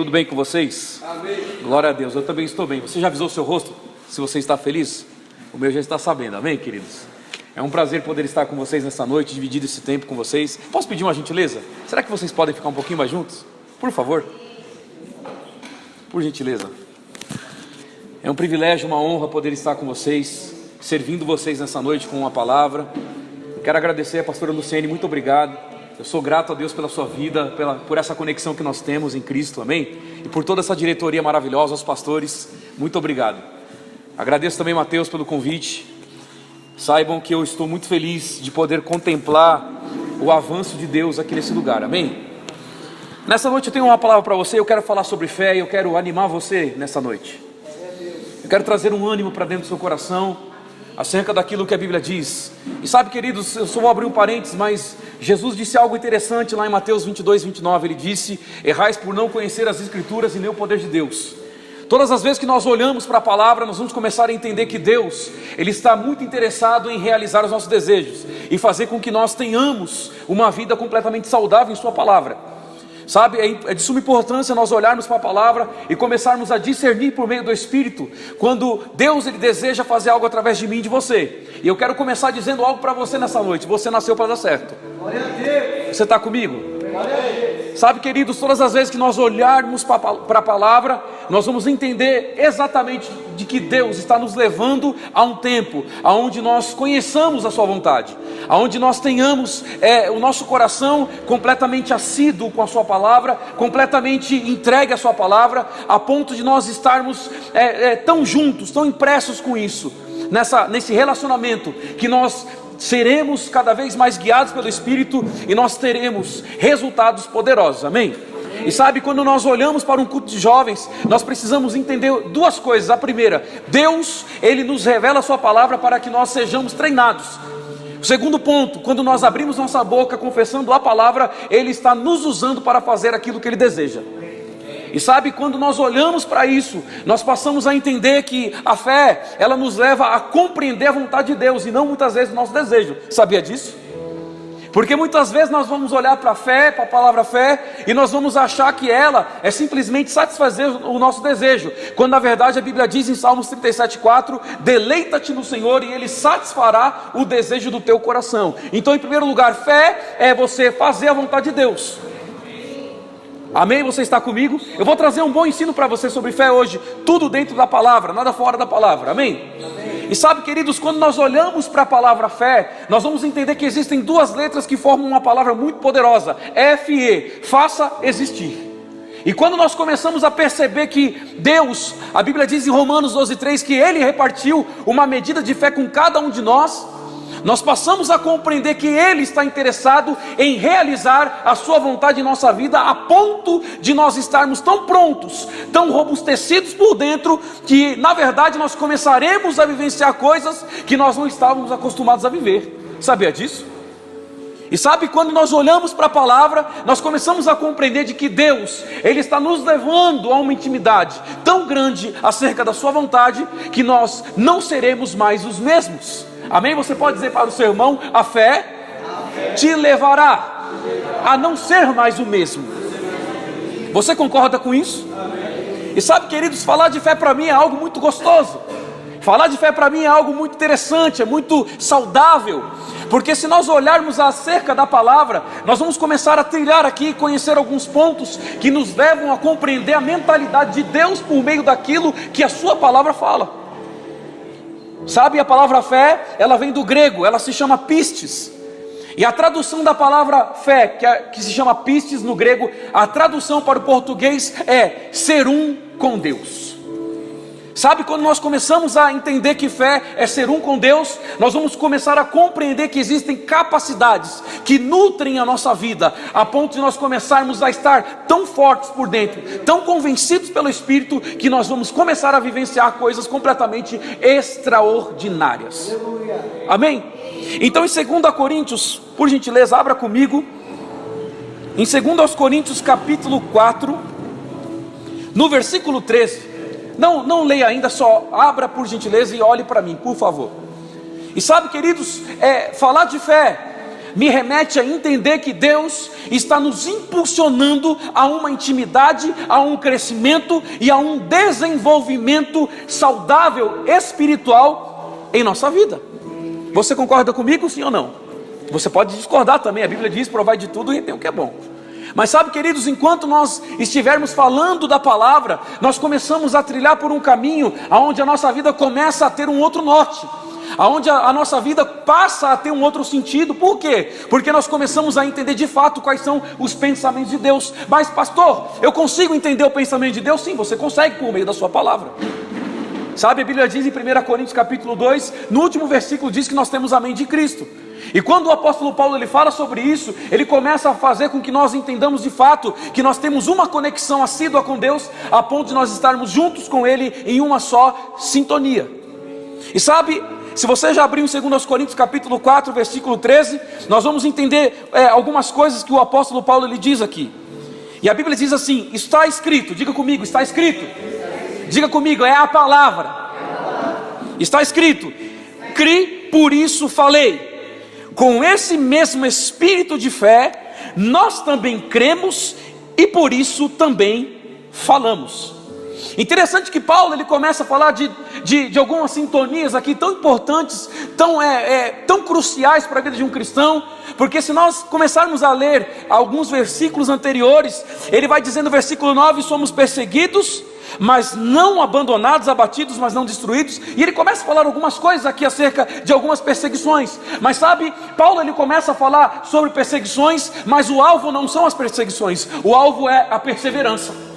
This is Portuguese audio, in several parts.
tudo bem com vocês? Amém. Glória a Deus, eu também estou bem. Você já avisou o seu rosto? Se você está feliz? O meu já está sabendo, amém, queridos? É um prazer poder estar com vocês nessa noite, dividir esse tempo com vocês. Posso pedir uma gentileza? Será que vocês podem ficar um pouquinho mais juntos? Por favor. Por gentileza. É um privilégio, uma honra poder estar com vocês, servindo vocês nessa noite com uma palavra. Eu quero agradecer a pastora Luciene, muito obrigado. Eu sou grato a Deus pela sua vida, por essa conexão que nós temos em Cristo, amém? E por toda essa diretoria maravilhosa, aos pastores, muito obrigado. Agradeço também, Mateus, pelo convite. Saibam que eu estou muito feliz de poder contemplar o avanço de Deus aqui nesse lugar, amém? Nessa noite eu tenho uma palavra para você, eu quero falar sobre fé e eu quero animar você nessa noite. Eu quero trazer um ânimo para dentro do seu coração, acerca daquilo que a Bíblia diz. E sabe, queridos, eu só vou abrir um parênteses, mas Jesus disse algo interessante lá em Mateus 22, 29, ele disse: errais por não conhecer as Escrituras e nem o poder de Deus. Todas as vezes que nós olhamos para a palavra, nós vamos começar a entender que Deus, Ele está muito interessado em realizar os nossos desejos e fazer com que nós tenhamos uma vida completamente saudável em sua palavra. Sabe, é de suma importância nós olharmos para a palavra e começarmos a discernir por meio do Espírito, quando Deus Ele deseja fazer algo através de mim e de você. E eu quero começar dizendo algo para você nessa noite: você nasceu para dar certo. Glória a Deus. Você está comigo? Glória a Deus. Sabe, queridos, todas as vezes que nós olharmos para a palavra, nós vamos entender exatamente de que Deus está nos levando a um tempo onde nós conheçamos a sua vontade, onde nós tenhamos o nosso coração completamente assíduo com a sua palavra, completamente entregue à sua palavra, a ponto de nós estarmos tão juntos, tão impressos com isso, nesse relacionamento, que nós seremos cada vez mais guiados pelo Espírito e nós teremos resultados poderosos, amém? E sabe, quando nós olhamos para um culto de jovens, nós precisamos entender duas coisas. A primeira, Deus, Ele nos revela a sua palavra para que nós sejamos treinados. O segundo ponto, quando nós abrimos nossa boca confessando a palavra, Ele está nos usando para fazer aquilo que Ele deseja. E sabe, quando nós olhamos para isso, nós passamos a entender que a fé, ela nos leva a compreender a vontade de Deus e não muitas vezes o nosso desejo. Sabia disso? Porque muitas vezes nós vamos olhar para a fé, para a palavra fé, e nós vamos achar que ela é simplesmente satisfazer o nosso desejo, quando na verdade a Bíblia diz em Salmos 37,4: deleita-te no Senhor e Ele satisfará o desejo do teu coração. Então, em primeiro lugar, fé é você fazer a vontade de Deus. Amém? Você está comigo? Eu vou trazer um bom ensino para você sobre fé hoje, tudo dentro da palavra, nada fora da palavra, amém? Amém. E sabe, queridos, quando nós olhamos para a palavra fé, nós vamos entender que existem duas letras que formam uma palavra muito poderosa: F-E, faça existir. E quando nós começamos a perceber que Deus, a Bíblia diz em Romanos 12,3 que Ele repartiu uma medida de fé com cada um de nós, nós passamos a compreender que Ele está interessado em realizar a sua vontade em nossa vida, a ponto de nós estarmos tão prontos, tão robustecidos por dentro, que na verdade nós começaremos a vivenciar coisas que nós não estávamos acostumados a viver. Sabia disso? E sabe, quando nós olhamos para a palavra, nós começamos a compreender de que Deus, Ele está nos levando a uma intimidade tão grande acerca da sua vontade, que nós não seremos mais os mesmos. Amém? Você pode dizer para o seu irmão: a fé te levará a não ser mais o mesmo. Você concorda com isso? E sabe, queridos, falar de fé para mim é algo muito gostoso. Falar de fé para mim é algo muito interessante, é muito saudável. Porque se nós olharmos acerca da palavra, nós vamos começar a trilhar aqui e conhecer alguns pontos que nos levam a compreender a mentalidade de Deus por meio daquilo que a sua palavra fala. Sabe, a palavra fé, ela vem do grego, ela se chama pistes. E a tradução da palavra fé, que se chama pistes no grego, a tradução para o português é ser um com Deus. Sabe, quando nós começamos a entender que fé é ser um com Deus, nós vamos começar a compreender que existem capacidades que nutrem a nossa vida, a ponto de nós começarmos a estar tão fortes por dentro, tão convencidos pelo Espírito, que nós vamos começar a vivenciar coisas completamente extraordinárias. Amém? Então, em 2 Coríntios, por gentileza, abra comigo, em 2 Coríntios capítulo 4, no versículo 13. Não leia ainda, só abra por gentileza e olhe para mim, por favor. E sabe, queridos, falar de fé me remete a entender que Deus está nos impulsionando a uma intimidade, a um crescimento e a um desenvolvimento saudável espiritual em nossa vida. Você concorda comigo, sim ou não? Você pode discordar também, a Bíblia diz: provai de tudo e tem o que é bom. Mas sabe, queridos, enquanto nós estivermos falando da palavra, nós começamos a trilhar por um caminho onde a nossa vida começa a ter um outro norte, onde a nossa vida passa a ter um outro sentido. Por quê? Porque nós começamos a entender de fato quais são os pensamentos de Deus. Mas pastor, eu consigo entender o pensamento de Deus? Sim, você consegue por meio da sua palavra. Sabe, a Bíblia diz em 1 Coríntios capítulo 2, no último versículo diz que nós temos a mente de Cristo. E quando o apóstolo Paulo ele fala sobre isso, ele começa a fazer com que nós entendamos de fato que nós temos uma conexão assídua com Deus, a ponto de nós estarmos juntos com Ele em uma só sintonia. E sabe, se você já abriu em 2 Coríntios capítulo 4, versículo 13, nós vamos entender algumas coisas que o apóstolo Paulo ele diz aqui. E a Bíblia diz assim: está escrito, diga comigo, está escrito. Diga comigo, é a palavra. Está escrito: cri, por isso falei. Com esse mesmo espírito de fé, nós também cremos e por isso também falamos. Interessante que Paulo ele começa a falar de algumas sintonias aqui tão importantes, tão cruciais para a vida de um cristão, porque se nós começarmos a ler alguns versículos anteriores, ele vai dizendo no versículo 9: somos perseguidos, mas não abandonados, abatidos, mas não destruídos. E ele começa a falar algumas coisas aqui acerca de algumas perseguições. Mas sabe, Paulo ele começa a falar sobre perseguições, mas o alvo não são as perseguições, o alvo é a perseverança.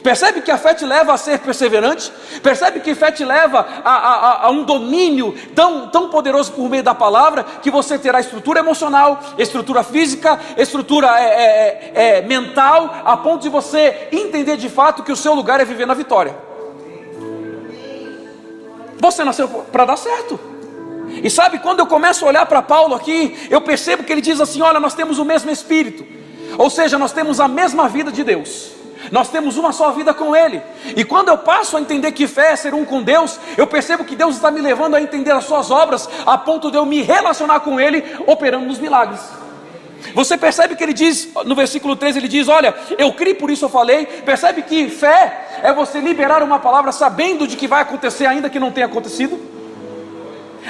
Percebe que a fé te leva a ser perseverante? Percebe que a fé te leva a um domínio tão poderoso por meio da palavra, que você terá estrutura emocional, estrutura física, estrutura mental, a ponto de você entender de fato que o seu lugar é viver na vitória. Você nasceu para dar certo. E sabe, quando eu começo a olhar para Paulo aqui, eu percebo que ele diz assim: olha, nós temos o mesmo Espírito, ou seja, nós temos a mesma vida de Deus. Nós temos uma só vida com Ele. E quando eu passo a entender que fé é ser um com Deus, eu percebo que Deus está me levando a entender as suas obras, a ponto de eu me relacionar com Ele, operando nos milagres. Você percebe que ele diz, no versículo 13, ele diz: olha, eu criei, por isso eu falei. Percebe que fé é você liberar uma palavra sabendo de que vai acontecer, ainda que não tenha acontecido?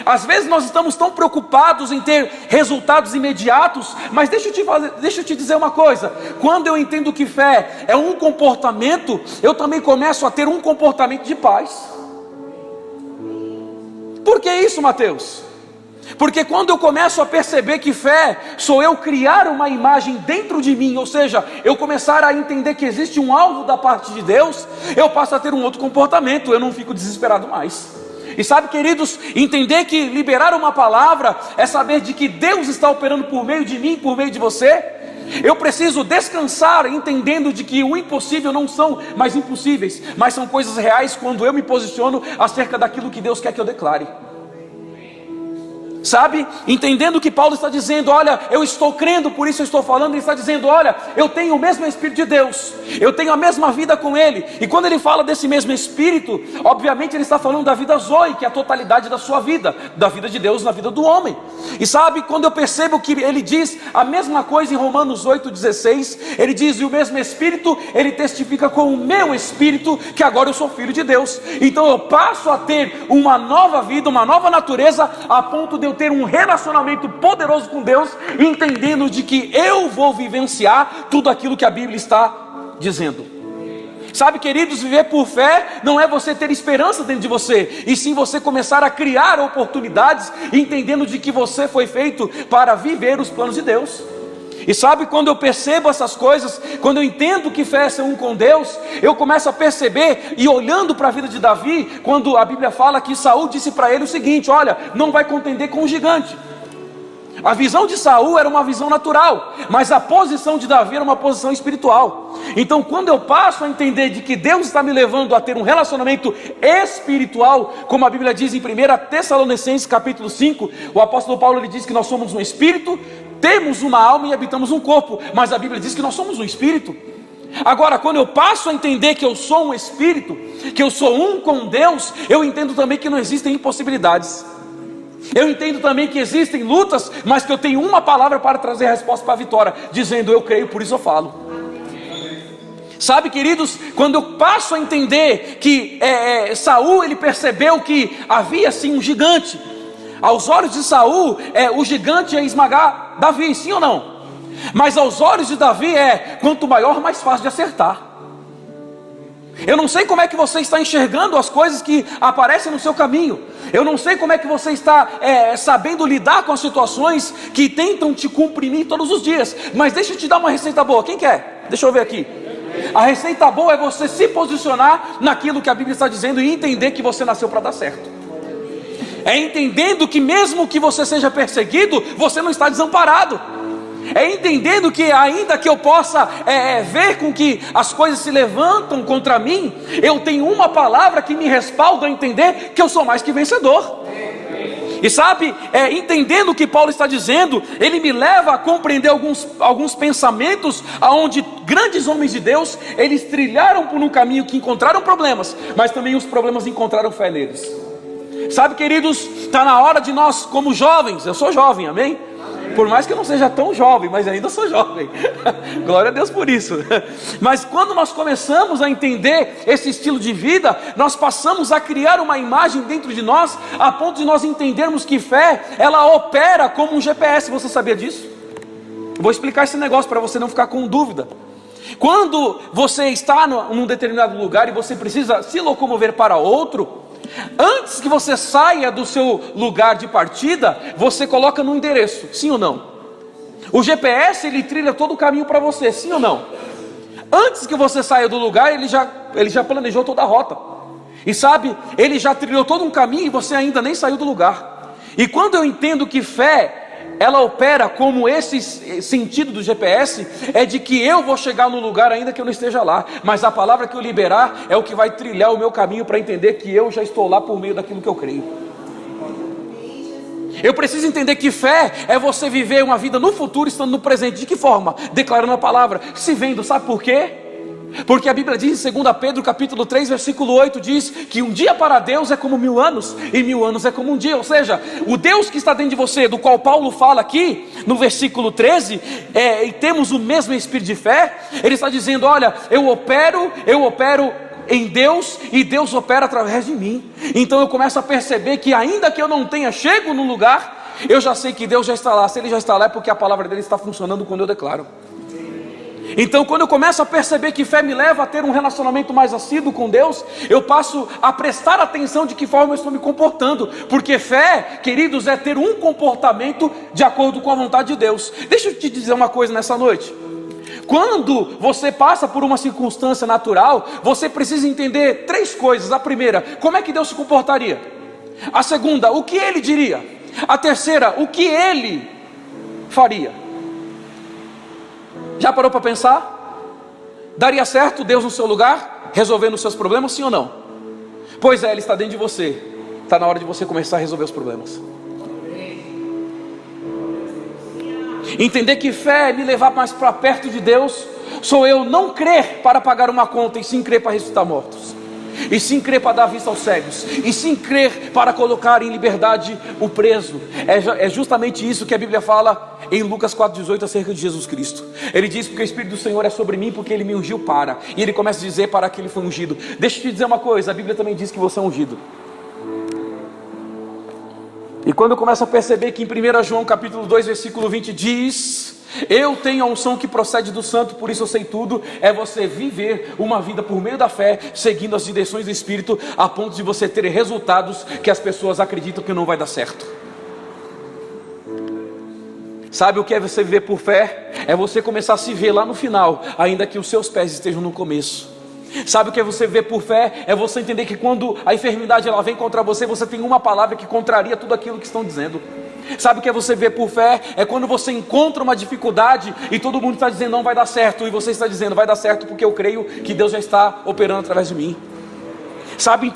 Às vezes nós estamos tão preocupados em ter resultados imediatos, mas deixa eu te dizer uma coisa: quando eu entendo que fé é um comportamento, eu também começo a ter um comportamento de paz. Por que isso, Mateus? Porque quando eu começo a perceber que fé sou eu criar uma imagem dentro de mim, ou seja, eu começar a entender que existe um alvo da parte de Deus, eu passo a ter um outro comportamento, eu não fico desesperado mais. E sabe, queridos, entender que liberar uma palavra é saber de que Deus está operando por meio de mim, por meio de você. Eu preciso descansar entendendo de que o impossível não são mais impossíveis, mas são coisas reais quando eu me posiciono acerca daquilo que Deus quer que eu declare. Sabe, entendendo que Paulo está dizendo: olha, eu estou crendo, por isso eu estou falando. Ele está dizendo: olha, eu tenho o mesmo Espírito de Deus, eu tenho a mesma vida com Ele. E quando ele fala desse mesmo Espírito, obviamente ele está falando da vida Zoe, que é a totalidade da sua vida, da vida de Deus na vida do homem. E sabe, quando eu percebo que ele diz a mesma coisa em Romanos 8,16, ele diz: e o mesmo Espírito, ele testifica com o meu Espírito que agora eu sou filho de Deus. Então eu passo a ter uma nova vida, uma nova natureza, a ponto de eu ter um relacionamento poderoso com Deus, entendendo de que eu vou vivenciar tudo aquilo que a Bíblia está dizendo. Sabe, queridos, viver por fé não é você ter esperança dentro de você, e sim você começar a criar oportunidades, entendendo de que você foi feito para viver os planos de Deus. E sabe, quando eu percebo essas coisas, quando eu entendo que fé é ser um com Deus, eu começo a perceber, e olhando para a vida de Davi, quando a Bíblia fala que Saul disse para ele o seguinte: olha, não vai contender com o gigante. A visão de Saul era uma visão natural, mas a posição de Davi era uma posição espiritual. Então quando eu passo a entender de que Deus está me levando a ter um relacionamento espiritual, como a Bíblia diz em 1 Tessalonicenses capítulo 5, o apóstolo Paulo ele diz que nós somos um espírito, temos uma alma e habitamos um corpo, mas a Bíblia diz que nós somos um espírito. Agora, quando eu passo a entender que eu sou um espírito, que eu sou um com Deus, eu entendo também que não existem impossibilidades. Eu entendo também que existem lutas, mas que eu tenho uma palavra para trazer a resposta para a vitória, dizendo: eu creio, por isso eu falo. Sabe, queridos, quando eu passo a entender que Saul, ele percebeu que havia sim um gigante. Aos olhos de Saul, o gigante ia esmagar Davi, sim ou não? Mas aos olhos de Davi quanto maior, mais fácil de acertar. Eu não sei como é que você está enxergando as coisas que aparecem no seu caminho. Eu não sei como é que você está sabendo lidar com as situações que tentam te comprimir todos os dias. Mas deixa eu te dar uma receita boa. Quem quer? Deixa eu ver aqui. A receita boa é você se posicionar naquilo que a Bíblia está dizendo e entender que você nasceu para dar certo. É entendendo que mesmo que você seja perseguido, você não está desamparado. É entendendo que ainda que eu possa ver com que as coisas se levantam contra mim, eu tenho uma palavra que me respalda a entender que eu sou mais que vencedor. E sabe, entendendo o que Paulo está dizendo, ele me leva a compreender alguns pensamentos aonde grandes homens de Deus, eles trilharam por um caminho que encontraram problemas, mas também os problemas encontraram fé neles. Sabe, queridos, está na hora de nós, como jovens, eu sou jovem, amém? Por mais que eu não seja tão jovem, mas ainda sou jovem. Glória a Deus por isso. Mas quando nós começamos a entender esse estilo de vida, nós passamos a criar uma imagem dentro de nós, a ponto de nós entendermos que fé, ela opera como um GPS. Você sabia disso? Vou explicar esse negócio para você não ficar com dúvida. Quando você está num determinado lugar e você precisa se locomover para outro, antes que você saia do seu lugar de partida, você coloca no endereço, sim ou não? O GPS, ele trilha todo o caminho para você, sim ou não? Antes que você saia do lugar, ele já planejou toda a rota. E sabe, ele já trilhou todo um caminho e você ainda nem saiu do lugar. E quando eu entendo que fé, ela opera como esse sentido do GPS, é de que eu vou chegar no lugar ainda que eu não esteja lá, mas a palavra que eu liberar é o que vai trilhar o meu caminho para entender que eu já estou lá por meio daquilo que eu creio. Eu preciso entender que fé é você viver uma vida no futuro estando no presente. De que forma? Declarando a palavra, se vendo. Sabe por quê? Porque a Bíblia diz em 2 Pedro capítulo 3 versículo 8, diz que um dia para Deus é como 1000 anos, e 1000 anos é como um dia. Ou seja, o Deus que está dentro de você, do qual Paulo fala aqui no versículo 13, e temos o mesmo espírito de fé. Ele está dizendo: olha, eu opero em Deus, e Deus opera através de mim. Então eu começo a perceber que ainda que eu não tenha chego no lugar, eu já sei que Deus já está lá. Se Ele já está lá, é porque a palavra dele está funcionando quando eu declaro. Então quando eu começo a perceber que fé me leva a ter um relacionamento mais assíduo com Deus, eu passo a prestar atenção de que forma eu estou me comportando. Porque fé, queridos, é ter um comportamento de acordo com a vontade de Deus. Deixa eu te dizer uma coisa nessa noite. Quando você passa por uma circunstância natural, você precisa entender 3 coisas. A primeira, como é que Deus se comportaria? A segunda, o que Ele diria? A terceira, o que Ele faria? Já parou para pensar? Daria certo Deus no seu lugar, resolvendo os seus problemas, sim ou não? Pois é, Ele está dentro de você. Está na hora de você começar a resolver os problemas. Entender que fé é me levar mais para perto de Deus. Sou eu não crer para pagar uma conta, e sim crer para ressuscitar mortos, e sim crer para dar vista aos cegos, e sim crer para colocar em liberdade o preso. É justamente isso que a Bíblia fala em Lucas 4,18 acerca de Jesus Cristo. Ele diz: porque o Espírito do Senhor é sobre mim, porque Ele me ungiu para. E ele começa a dizer para que Ele foi ungido. Deixa eu te dizer uma coisa, a Bíblia também diz que você é ungido. E quando eu começo a perceber que em 1 João capítulo 2 versículo 20 diz: eu tenho a unção que procede do santo, por isso eu sei tudo. É você viver uma vida por meio da fé, seguindo as direções do Espírito, a ponto de você ter resultados que as pessoas acreditam que não vai dar certo. Sabe o que é você viver por fé? É você começar a se ver lá no final, ainda que os seus pés estejam no começo. Sabe o que é você ver por fé? É você entender que quando a enfermidade ela vem contra você, você tem uma palavra que contraria tudo aquilo que estão dizendo. Sabe o que é você ver por fé? É quando você encontra uma dificuldade e todo mundo está dizendo não vai dar certo, e você está dizendo vai dar certo porque eu creio que Deus já está operando através de mim. Sabe,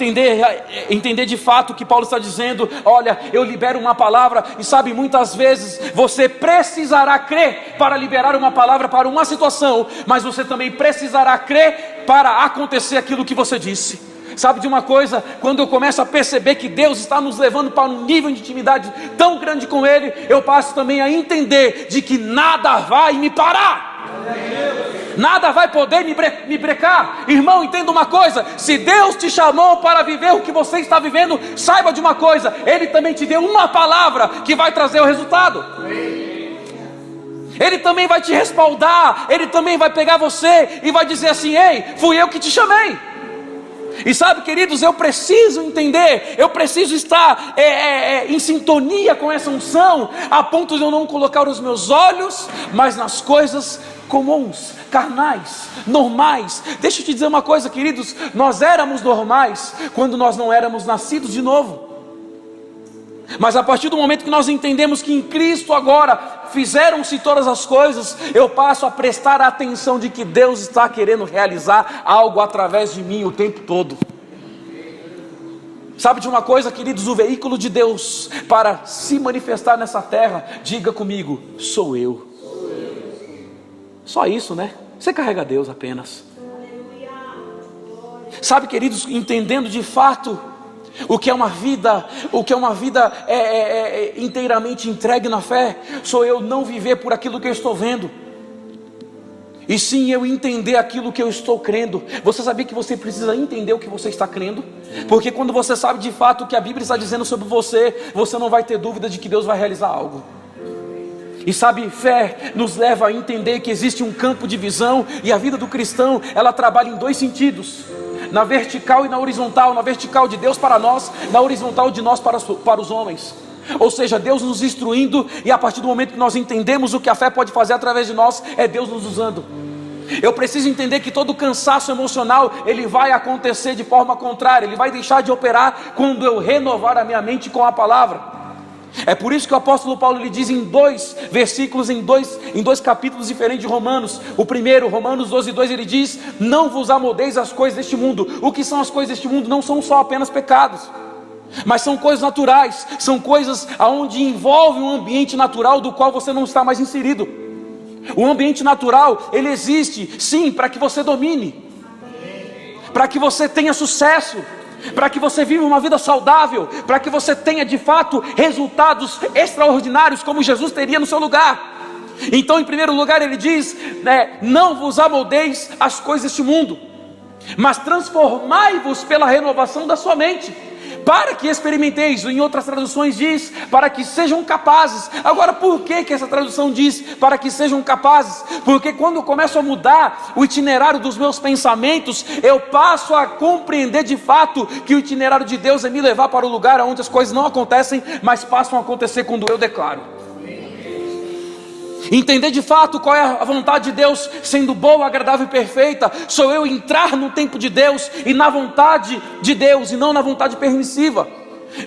entender de fato o que Paulo está dizendo. Olha, eu libero uma palavra, e sabe, muitas vezes você precisará crer para liberar uma palavra para uma situação, mas você também precisará crer para acontecer aquilo que você disse. Sabe de uma coisa? Quando eu começo a perceber que Deus está nos levando para um nível de intimidade tão grande com Ele, eu passo também a entender de que nada vai me parar, nada vai poder me brecar. Irmão, entenda uma coisa: se Deus te chamou para viver o que você está vivendo, saiba de uma coisa, Ele também te deu uma palavra que vai trazer o resultado. Ele também vai te respaldar, Ele também vai pegar você e vai dizer assim: ei, fui eu que te chamei. E sabe, queridos, eu preciso entender, eu preciso estar em sintonia com essa unção, a ponto de eu não colocar os meus olhos mais nas coisas comuns, carnais, normais. Deixa eu te dizer uma coisa, queridos, nós éramos normais quando nós não éramos nascidos de novo. Mas a partir do momento que nós entendemos que em Cristo agora fizeram-se todas as coisas, eu passo a prestar atenção de que Deus está querendo realizar algo através de mim o tempo todo. Sabe de uma coisa, queridos? O veículo de Deus para se manifestar nessa terra, diga comigo, sou eu. Só isso, né? Você carrega Deus apenas. Sabe, queridos, entendendo de fato o que é uma vida inteiramente entregue na fé, sou eu não viver por aquilo que eu estou vendo, e sim eu entender aquilo que eu estou crendo. Você sabia que você precisa entender o que você está crendo? Porque quando você sabe de fato o que a Bíblia está dizendo sobre você, você não vai ter dúvida de que Deus vai realizar algo. E sabe, fé nos leva a entender que existe um campo de visão, e a vida do cristão, ela trabalha em dois sentidos: na vertical e na horizontal. Na vertical de Deus para nós, na horizontal de nós para os homens. Ou seja, Deus nos instruindo, e a partir do momento que nós entendemos o que a fé pode fazer através de nós, é Deus nos usando. Eu preciso entender que todo cansaço emocional, ele vai acontecer de forma contrária, ele vai deixar de operar quando eu renovar a minha mente com a palavra. É por isso que o apóstolo Paulo lhe diz em 2 versículos, em dois capítulos diferentes de Romanos. O primeiro, Romanos 12:2, ele diz: não vos amoldeis às coisas deste mundo. O que são as coisas deste mundo? Não são só apenas pecados, mas são coisas naturais, são coisas onde envolve um ambiente natural do qual você não está mais inserido. O ambiente natural, ele existe sim para que você domine, para que você tenha sucesso, para que você viva uma vida saudável, para que você tenha de fato resultados extraordinários como Jesus teria no seu lugar. Então, em primeiro lugar, ele diz, não vos amoldeis às coisas deste mundo, mas transformai-vos pela renovação da sua mente, para que experimenteis. Em outras traduções diz, para que sejam capazes. Agora, por que essa tradução diz para que sejam capazes? Porque quando eu começo a mudar o itinerário dos meus pensamentos, eu passo a compreender de fato que o itinerário de Deus é me levar para o lugar onde as coisas não acontecem, mas passam a acontecer quando eu declaro. Entender de fato qual é a vontade de Deus, sendo boa, agradável e perfeita, sou eu entrar no tempo de Deus e na vontade de Deus, e não na vontade permissiva,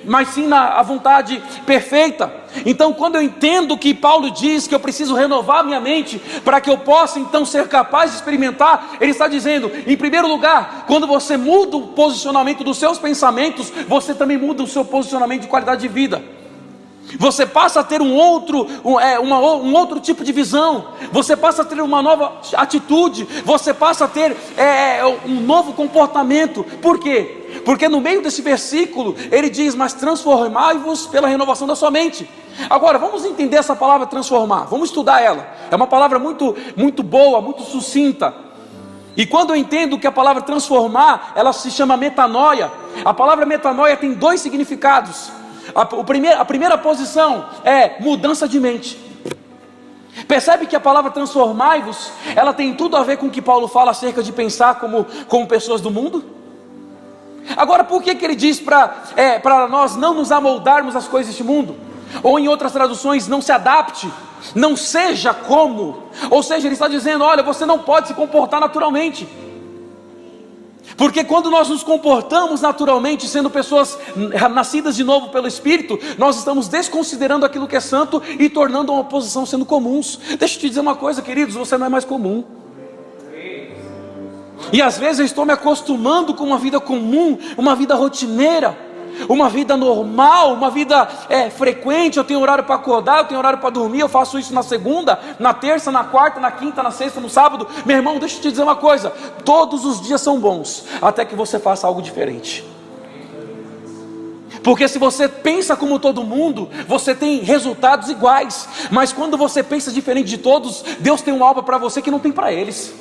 mas sim na vontade perfeita. Então, quando eu entendo que Paulo diz que eu preciso renovar minha mente para que eu possa então ser capaz de experimentar, ele está dizendo, em primeiro lugar, quando você muda o posicionamento dos seus pensamentos, você também muda o seu posicionamento de qualidade de vida. Você passa a ter um outro tipo de visão, você passa a ter uma nova atitude, você passa a ter um novo comportamento. Por quê? Porque no meio desse versículo ele diz, mas transformai-vos pela renovação da sua mente. Agora vamos entender essa palavra transformar, vamos estudar ela. É uma palavra muito, muito boa, muito sucinta. E quando eu entendo que a palavra transformar, ela se chama metanoia. A palavra metanoia tem dois significados. A primeira posição é mudança de mente. Percebe que a palavra transformai-vos, ela tem tudo a ver com o que Paulo fala acerca de pensar como pessoas do mundo. Agora, por que ele diz para nós não nos amoldarmos às coisas deste mundo? Ou em outras traduções, não se adapte, não seja como. Ou seja, ele está dizendo, olha, você não pode se comportar naturalmente. Porque quando nós nos comportamos naturalmente, sendo pessoas nascidas de novo pelo Espírito, nós estamos desconsiderando aquilo que é santo e tornando uma posição sendo comuns. Deixa eu te dizer uma coisa, queridos, você não é mais comum. E às vezes eu estou me acostumando com uma vida comum, uma vida rotineira, uma vida normal, uma vida frequente. Eu tenho horário para acordar, eu tenho horário para dormir, eu faço isso na segunda, na terça, na quarta, na quinta, na sexta, no sábado. Meu irmão, deixa eu te dizer uma coisa: todos os dias são bons, até que você faça algo diferente. Porque se você pensa como todo mundo, você tem resultados iguais. Mas quando você pensa diferente de todos, Deus tem uma obra para você que não tem para eles.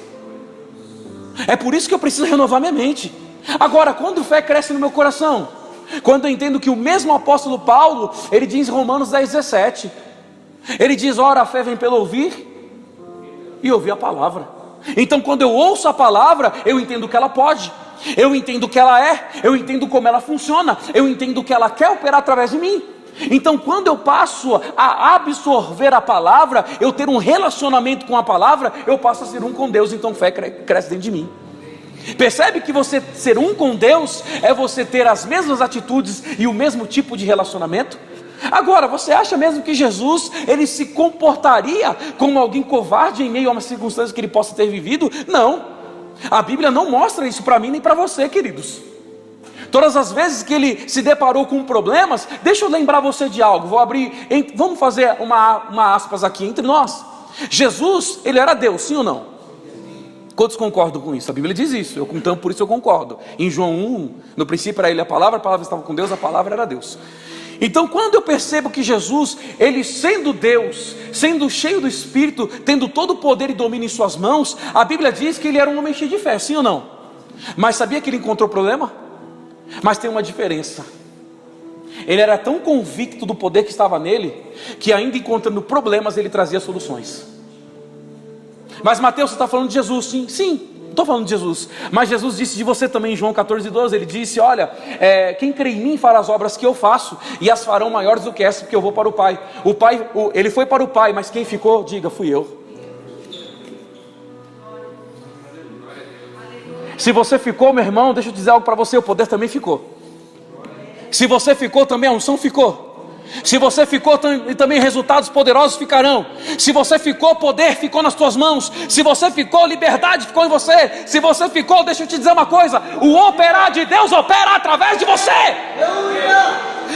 É por isso que eu preciso renovar minha mente. Agora, quando fé cresce no meu coração, quando eu entendo que o mesmo apóstolo Paulo, ele diz em Romanos 10:17, ele diz: ora, a fé vem pelo ouvir e ouvir a palavra. Então quando eu ouço a palavra, eu entendo que ela pode, eu entendo que ela é, eu entendo como ela funciona, eu entendo que ela quer operar através de mim. Então quando eu passo a absorver a palavra, eu ter um relacionamento com a palavra, eu passo a ser um com Deus. Então fé cresce dentro de mim. Percebe que você ser um com Deus é você ter as mesmas atitudes e o mesmo tipo de relacionamento? Agora, você acha mesmo que Jesus, ele se comportaria como alguém covarde em meio a uma circunstância que ele possa ter vivido? Não, a Bíblia não mostra isso para mim nem para você, queridos. Todas as vezes que ele se deparou com problemas, deixa eu lembrar você de algo. Vamos fazer uma aspas aqui entre nós. Jesus, ele era Deus, sim ou não? Quantos concordam com isso? A Bíblia diz isso, então por isso eu concordo. Em João 1, no princípio era ele a palavra estava com Deus, a palavra era Deus. Então quando eu percebo que Jesus, ele sendo Deus, sendo cheio do Espírito, tendo todo o poder e domínio em suas mãos, a Bíblia diz que ele era um homem cheio de fé, sim ou não? Mas sabia que ele encontrou problema? Mas tem uma diferença. Ele era tão convicto do poder que estava nele, que ainda encontrando problemas, ele trazia soluções. Mas Mateus, você está falando de Jesus? Sim, sim, estou falando de Jesus. Mas Jesus disse de você também em João 14:12. Ele disse: olha, quem crê em mim fará as obras que eu faço, e as farão maiores do que essa, porque eu vou para o Pai. Ele foi para o Pai, mas quem ficou? Diga, fui eu. Se você ficou, meu irmão, deixa eu dizer algo para você: o poder também ficou. Se você ficou, também a unção ficou. Se você ficou, também resultados poderosos ficarão. Se você ficou, poder ficou nas tuas mãos. Se você ficou, liberdade ficou em você. Se você ficou, deixa eu te dizer uma coisa: o operar de Deus opera através de você.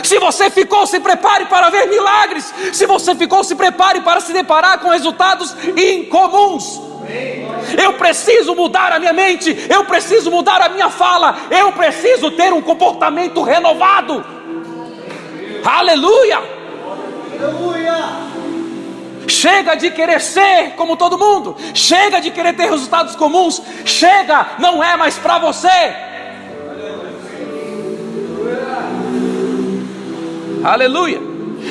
Se você ficou, se prepare para ver milagres. Se você ficou, se prepare para se deparar com resultados incomuns. Eu preciso mudar a minha mente, eu preciso mudar a minha fala, eu preciso ter um comportamento renovado. Aleluia! Chega de querer ser como todo mundo, chega de querer ter resultados comuns, chega, não é mais para você. Aleluia!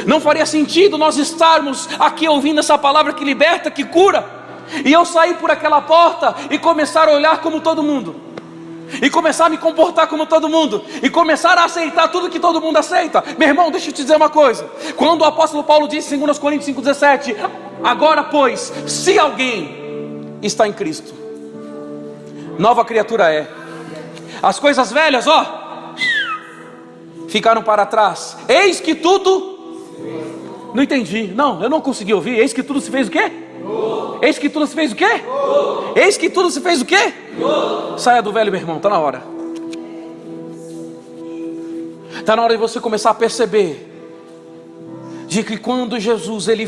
Não faria sentido nós estarmos aqui ouvindo essa palavra que liberta, que cura, e eu sair por aquela porta e começar a olhar como todo mundo, e começar a me comportar como todo mundo, e começar a aceitar tudo que todo mundo aceita. Meu irmão, deixa eu te dizer uma coisa. Quando o apóstolo Paulo disse em 2 Coríntios 5,17: agora pois, se alguém está em Cristo, nova criatura é. As coisas velhas, ficaram para trás. Eis que tudo... Não entendi, não, eu não consegui ouvir. Eis que tudo se fez o quê? Eis que tudo se fez o quê? Eis que tudo se fez o quê? Saia do velho, meu irmão, está na hora. Está na hora de você começar a perceber de que quando Jesus ele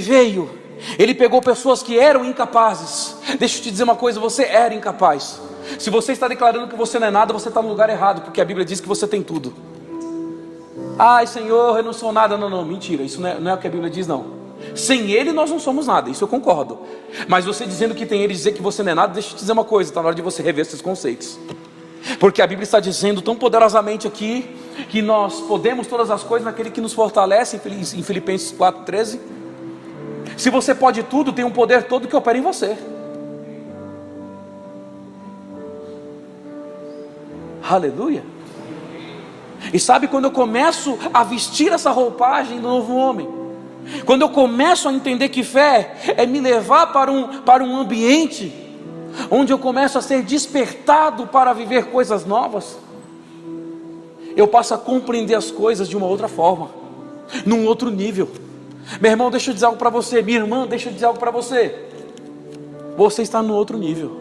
veio, ele pegou pessoas que eram incapazes. Deixa eu te dizer uma coisa: você era incapaz. Se você está declarando que você não é nada, você está no lugar errado, porque a Bíblia diz que você tem tudo. Ai Senhor, eu não sou nada. Não, mentira, isso não é o que a Bíblia diz, não. Sem Ele nós não somos nada, isso eu concordo. Mas você dizendo que tem Ele, dizer que você não é nada, deixa eu te dizer uma coisa: está na hora de você rever esses conceitos. Porque a Bíblia está dizendo tão poderosamente aqui que nós podemos todas as coisas naquele que nos fortalece, em Filipenses 4,13. Se você pode tudo, tem um poder todo que opera em você. Aleluia. E sabe, quando eu começo a vestir essa roupagem do novo homem, quando eu começo a entender que fé é me levar para um ambiente onde eu começo a ser despertado para viver coisas novas, eu passo a compreender as coisas de uma outra forma, num outro nível. Meu irmão, deixa eu dizer algo para você. Minha irmã, deixa eu dizer algo para você. Você está no outro nível.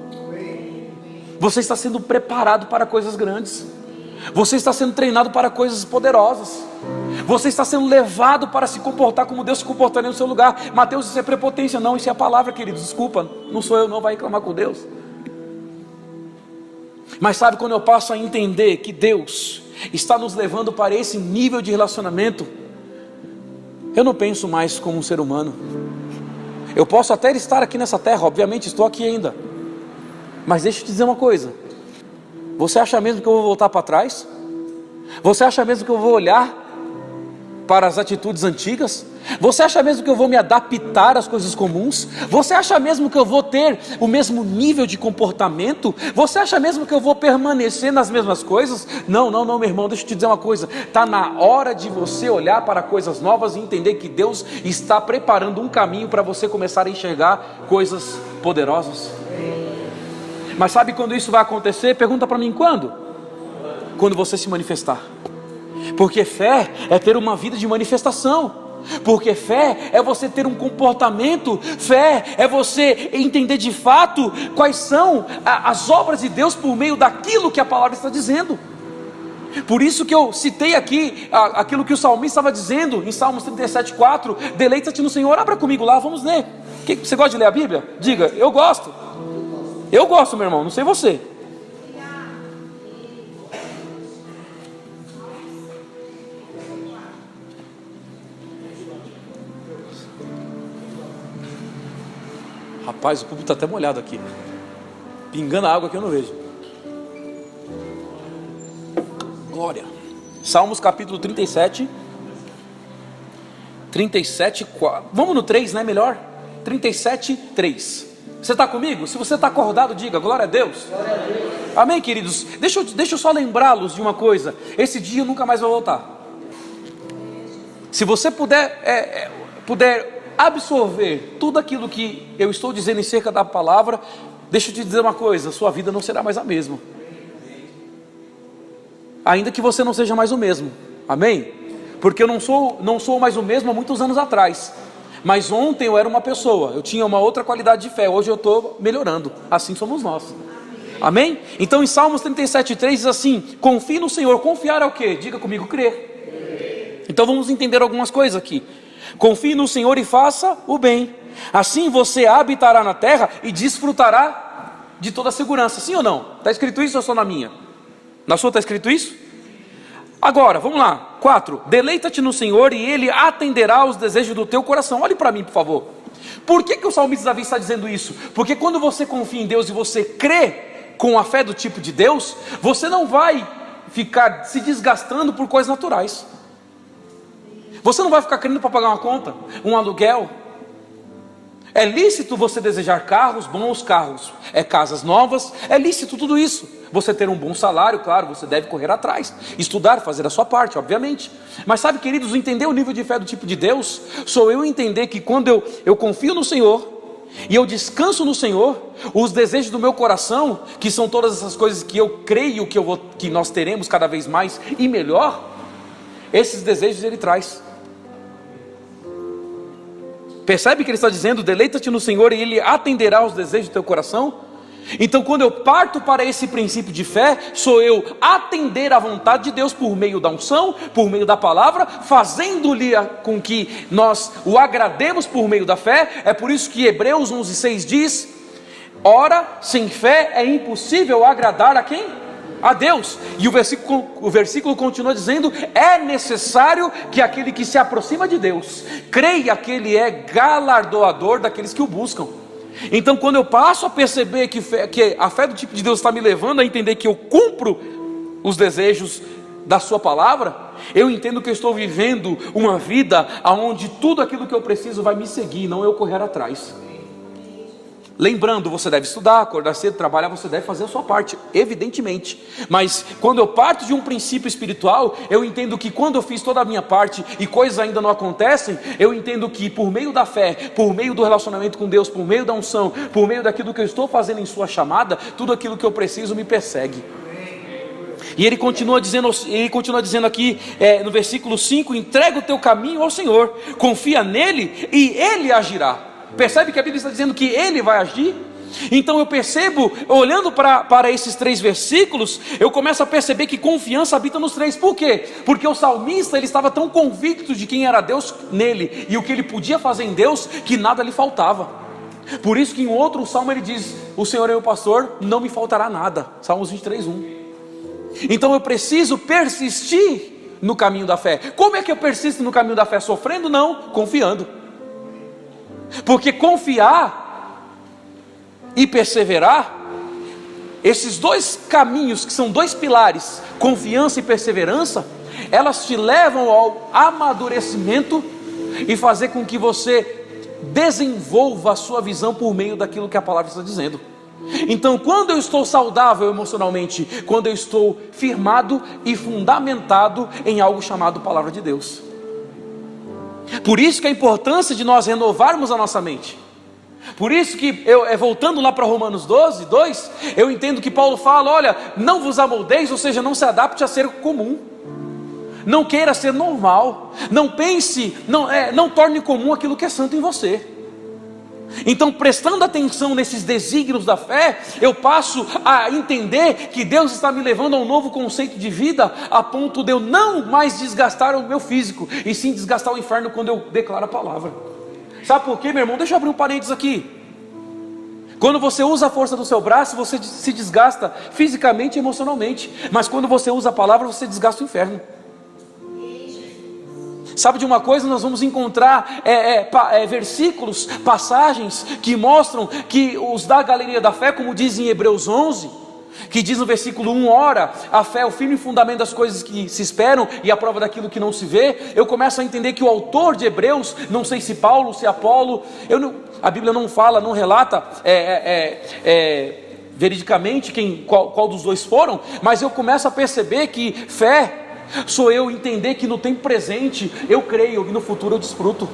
Você está sendo preparado para coisas grandes. Você está sendo treinado para coisas poderosas. Você está sendo levado para se comportar como Deus se comportaria no seu lugar. Mateus, isso é prepotência? Não, isso é a palavra, queridos. Desculpa, não sou eu, não vai reclamar com Deus. Mas sabe, quando eu passo a entender que Deus está nos levando para esse nível de relacionamento, eu não penso mais como um ser humano. Eu posso até estar aqui nessa terra, obviamente estou aqui ainda, mas deixa eu te dizer uma coisa. Você acha mesmo que eu vou voltar para trás? Você acha mesmo que eu vou olhar para as atitudes antigas? Você acha mesmo que eu vou me adaptar às coisas comuns? Você acha mesmo que eu vou ter o mesmo nível de comportamento? Você acha mesmo que eu vou permanecer nas mesmas coisas? Não, meu irmão, deixa eu te dizer uma coisa. Está na hora de você olhar para coisas novas e entender que Deus está preparando um caminho para você começar a enxergar coisas poderosas. Mas sabe quando isso vai acontecer? Pergunta para mim, quando? Quando você se manifestar. Porque fé é ter uma vida de manifestação. Porque fé é você ter um comportamento. Fé é você entender de fato quais são as obras de Deus por meio daquilo que a palavra está dizendo. Por isso que eu citei aqui aquilo que o salmista estava dizendo em Salmos 37:4. Deleita-te no Senhor. Abra comigo lá, vamos ler. Você gosta de ler a Bíblia? Diga, eu gosto. Eu gosto, meu irmão, não sei você. Rapaz, o público está até molhado aqui. Pingando a água que eu não vejo. Glória. Salmos capítulo 37. 4. Vamos no 3, né? Melhor? 37:3. Você está comigo? Se você está acordado, diga glória a Deus. Glória a Deus. Amém, queridos? Deixa eu só lembrá-los de uma coisa. Esse dia nunca mais vai voltar. Se você puder absorver tudo aquilo que eu estou dizendo em cerca da palavra, deixa eu te dizer uma coisa: sua vida não será mais a mesma. Ainda que você não seja mais o mesmo. Amém? Porque eu não sou mais o mesmo há muitos anos atrás. Mas ontem eu era uma pessoa, eu tinha uma outra qualidade de fé. Hoje eu estou melhorando. Assim somos nós. Amém? Então em Salmos 37:3 diz assim: confie no Senhor. Confiar é o quê? Diga comigo, crer. Então vamos entender algumas coisas aqui. Confie no Senhor e faça o bem. Assim você habitará na terra e desfrutará de toda a segurança. Sim ou não? Está escrito isso ou só na minha? Na sua está escrito isso? Agora, vamos lá. 4. Deleita-te no Senhor e Ele atenderá aos desejos do teu coração. Olhe para mim, por favor. Por que o salmista Davi está dizendo isso? Porque quando você confia em Deus e você crê com a fé do tipo de Deus, você não vai ficar se desgastando por coisas naturais. Você não vai ficar querendo para pagar uma conta, um aluguel. É lícito você desejar carros, bons carros, casas novas, é lícito tudo isso. Você ter um bom salário, claro, você deve correr atrás, estudar, fazer a sua parte, obviamente. Mas sabe, queridos, entender o nível de fé do tipo de Deus, sou eu entender que quando eu confio no Senhor, e eu descanso no Senhor, os desejos do meu coração, que são todas essas coisas que eu creio que nós teremos cada vez mais e melhor, esses desejos Ele traz. Percebe que ele está dizendo: deleita-te no Senhor e Ele atenderá aos desejos do teu coração? Então quando eu parto para esse princípio de fé, sou eu atender à vontade de Deus por meio da unção, por meio da palavra, fazendo-lhe com que nós o agrademos por meio da fé. É por isso que Hebreus 11:6 diz: ora, sem fé é impossível agradar a quem? A Deus. E o versículo continua dizendo: é necessário que aquele que se aproxima de Deus creia que Ele é galardoador daqueles que o buscam. Então quando eu passo a perceber que a fé do tipo de Deus está me levando a entender que eu cumpro os desejos da sua palavra, eu entendo que eu estou vivendo uma vida onde tudo aquilo que eu preciso vai me seguir, não eu correr atrás. Lembrando, você deve estudar, acordar cedo, trabalhar, você deve fazer a sua parte, evidentemente. Mas quando eu parto de um princípio espiritual, eu entendo que quando eu fiz toda a minha parte e coisas ainda não acontecem, eu entendo que por meio da fé, por meio do relacionamento com Deus, por meio da unção, por meio daquilo que eu estou fazendo em sua chamada, tudo aquilo que eu preciso me persegue. E ele continua dizendo aqui no versículo 5: entrega o teu caminho ao Senhor, confia nele e Ele agirá. Percebe que a Bíblia está dizendo que Ele vai agir? Então eu percebo, olhando para esses 3 versículos, eu começo a perceber que confiança habita nos 3. Por quê? Porque o salmista, ele estava tão convicto de quem era Deus nele e o que ele podia fazer em Deus, que nada lhe faltava. Por isso que em outro salmo ele diz: o Senhor é meu pastor, não me faltará nada. Salmos 23:1. Então eu preciso persistir no caminho da fé. Como é que eu persisto no caminho da fé? Sofrendo? Não, confiando. Porque confiar e perseverar, esses 2 caminhos, que são 2 pilares, confiança e perseverança, elas te levam ao amadurecimento e fazer com que você desenvolva a sua visão por meio daquilo que a palavra está dizendo. Então, quando eu estou saudável emocionalmente, quando eu estou firmado e fundamentado em algo chamado palavra de Deus. Por isso que a importância de nós renovarmos a nossa mente. Por isso que voltando lá para Romanos 12:2, eu entendo que Paulo fala: olha, não vos amoldeis, ou seja, não se adapte a ser comum, não queira ser normal, não pense, não torne comum aquilo que é santo em você. Então, prestando atenção nesses desígnios da fé, eu passo a entender que Deus está me levando a um novo conceito de vida, a ponto de eu não mais desgastar o meu físico, e sim desgastar o inferno quando eu declaro a palavra. Sabe por quê, meu irmão? Deixa eu abrir um parênteses aqui. Quando você usa a força do seu braço, você se desgasta fisicamente e emocionalmente. Mas quando você usa a palavra, você desgasta o inferno. Sabe de uma coisa? Nós vamos encontrar versículos, passagens que mostram que os da galeria da fé, como diz em Hebreus 11, que diz no versículo 1, ora, a fé é o firme fundamento das coisas que se esperam e a prova daquilo que não se vê. Eu começo a entender que o autor de Hebreus, não sei se Paulo, se Apolo, a Bíblia não fala, não relata veridicamente qual dos 2 foram, mas eu começo a perceber que fé sou eu entender que no tempo presente eu creio e no futuro eu desfruto.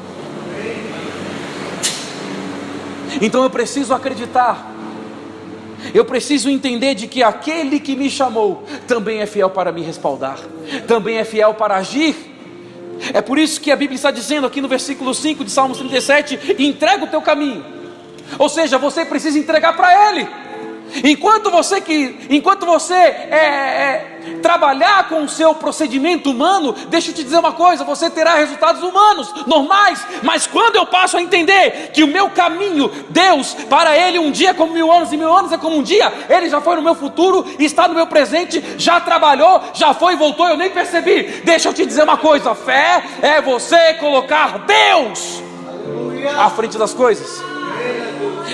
Então eu preciso acreditar, eu preciso entender de que aquele que me chamou também é fiel para me respaldar, também é fiel para agir. É por isso que a Bíblia está dizendo aqui no versículo 5 de Salmos 37, entrega o teu caminho, ou seja, você precisa entregar para Ele. Enquanto você trabalhar com o seu procedimento humano, deixa eu te dizer uma coisa, você terá resultados humanos, normais. Mas quando eu passo a entender que o meu caminho, Deus, para Ele um dia é como 1000 anos, e 1000 anos é como um dia, Ele já foi no meu futuro, está no meu presente, já trabalhou, já foi e voltou, eu nem percebi. Deixa eu te dizer uma coisa, fé é você colocar Deus à frente das coisas.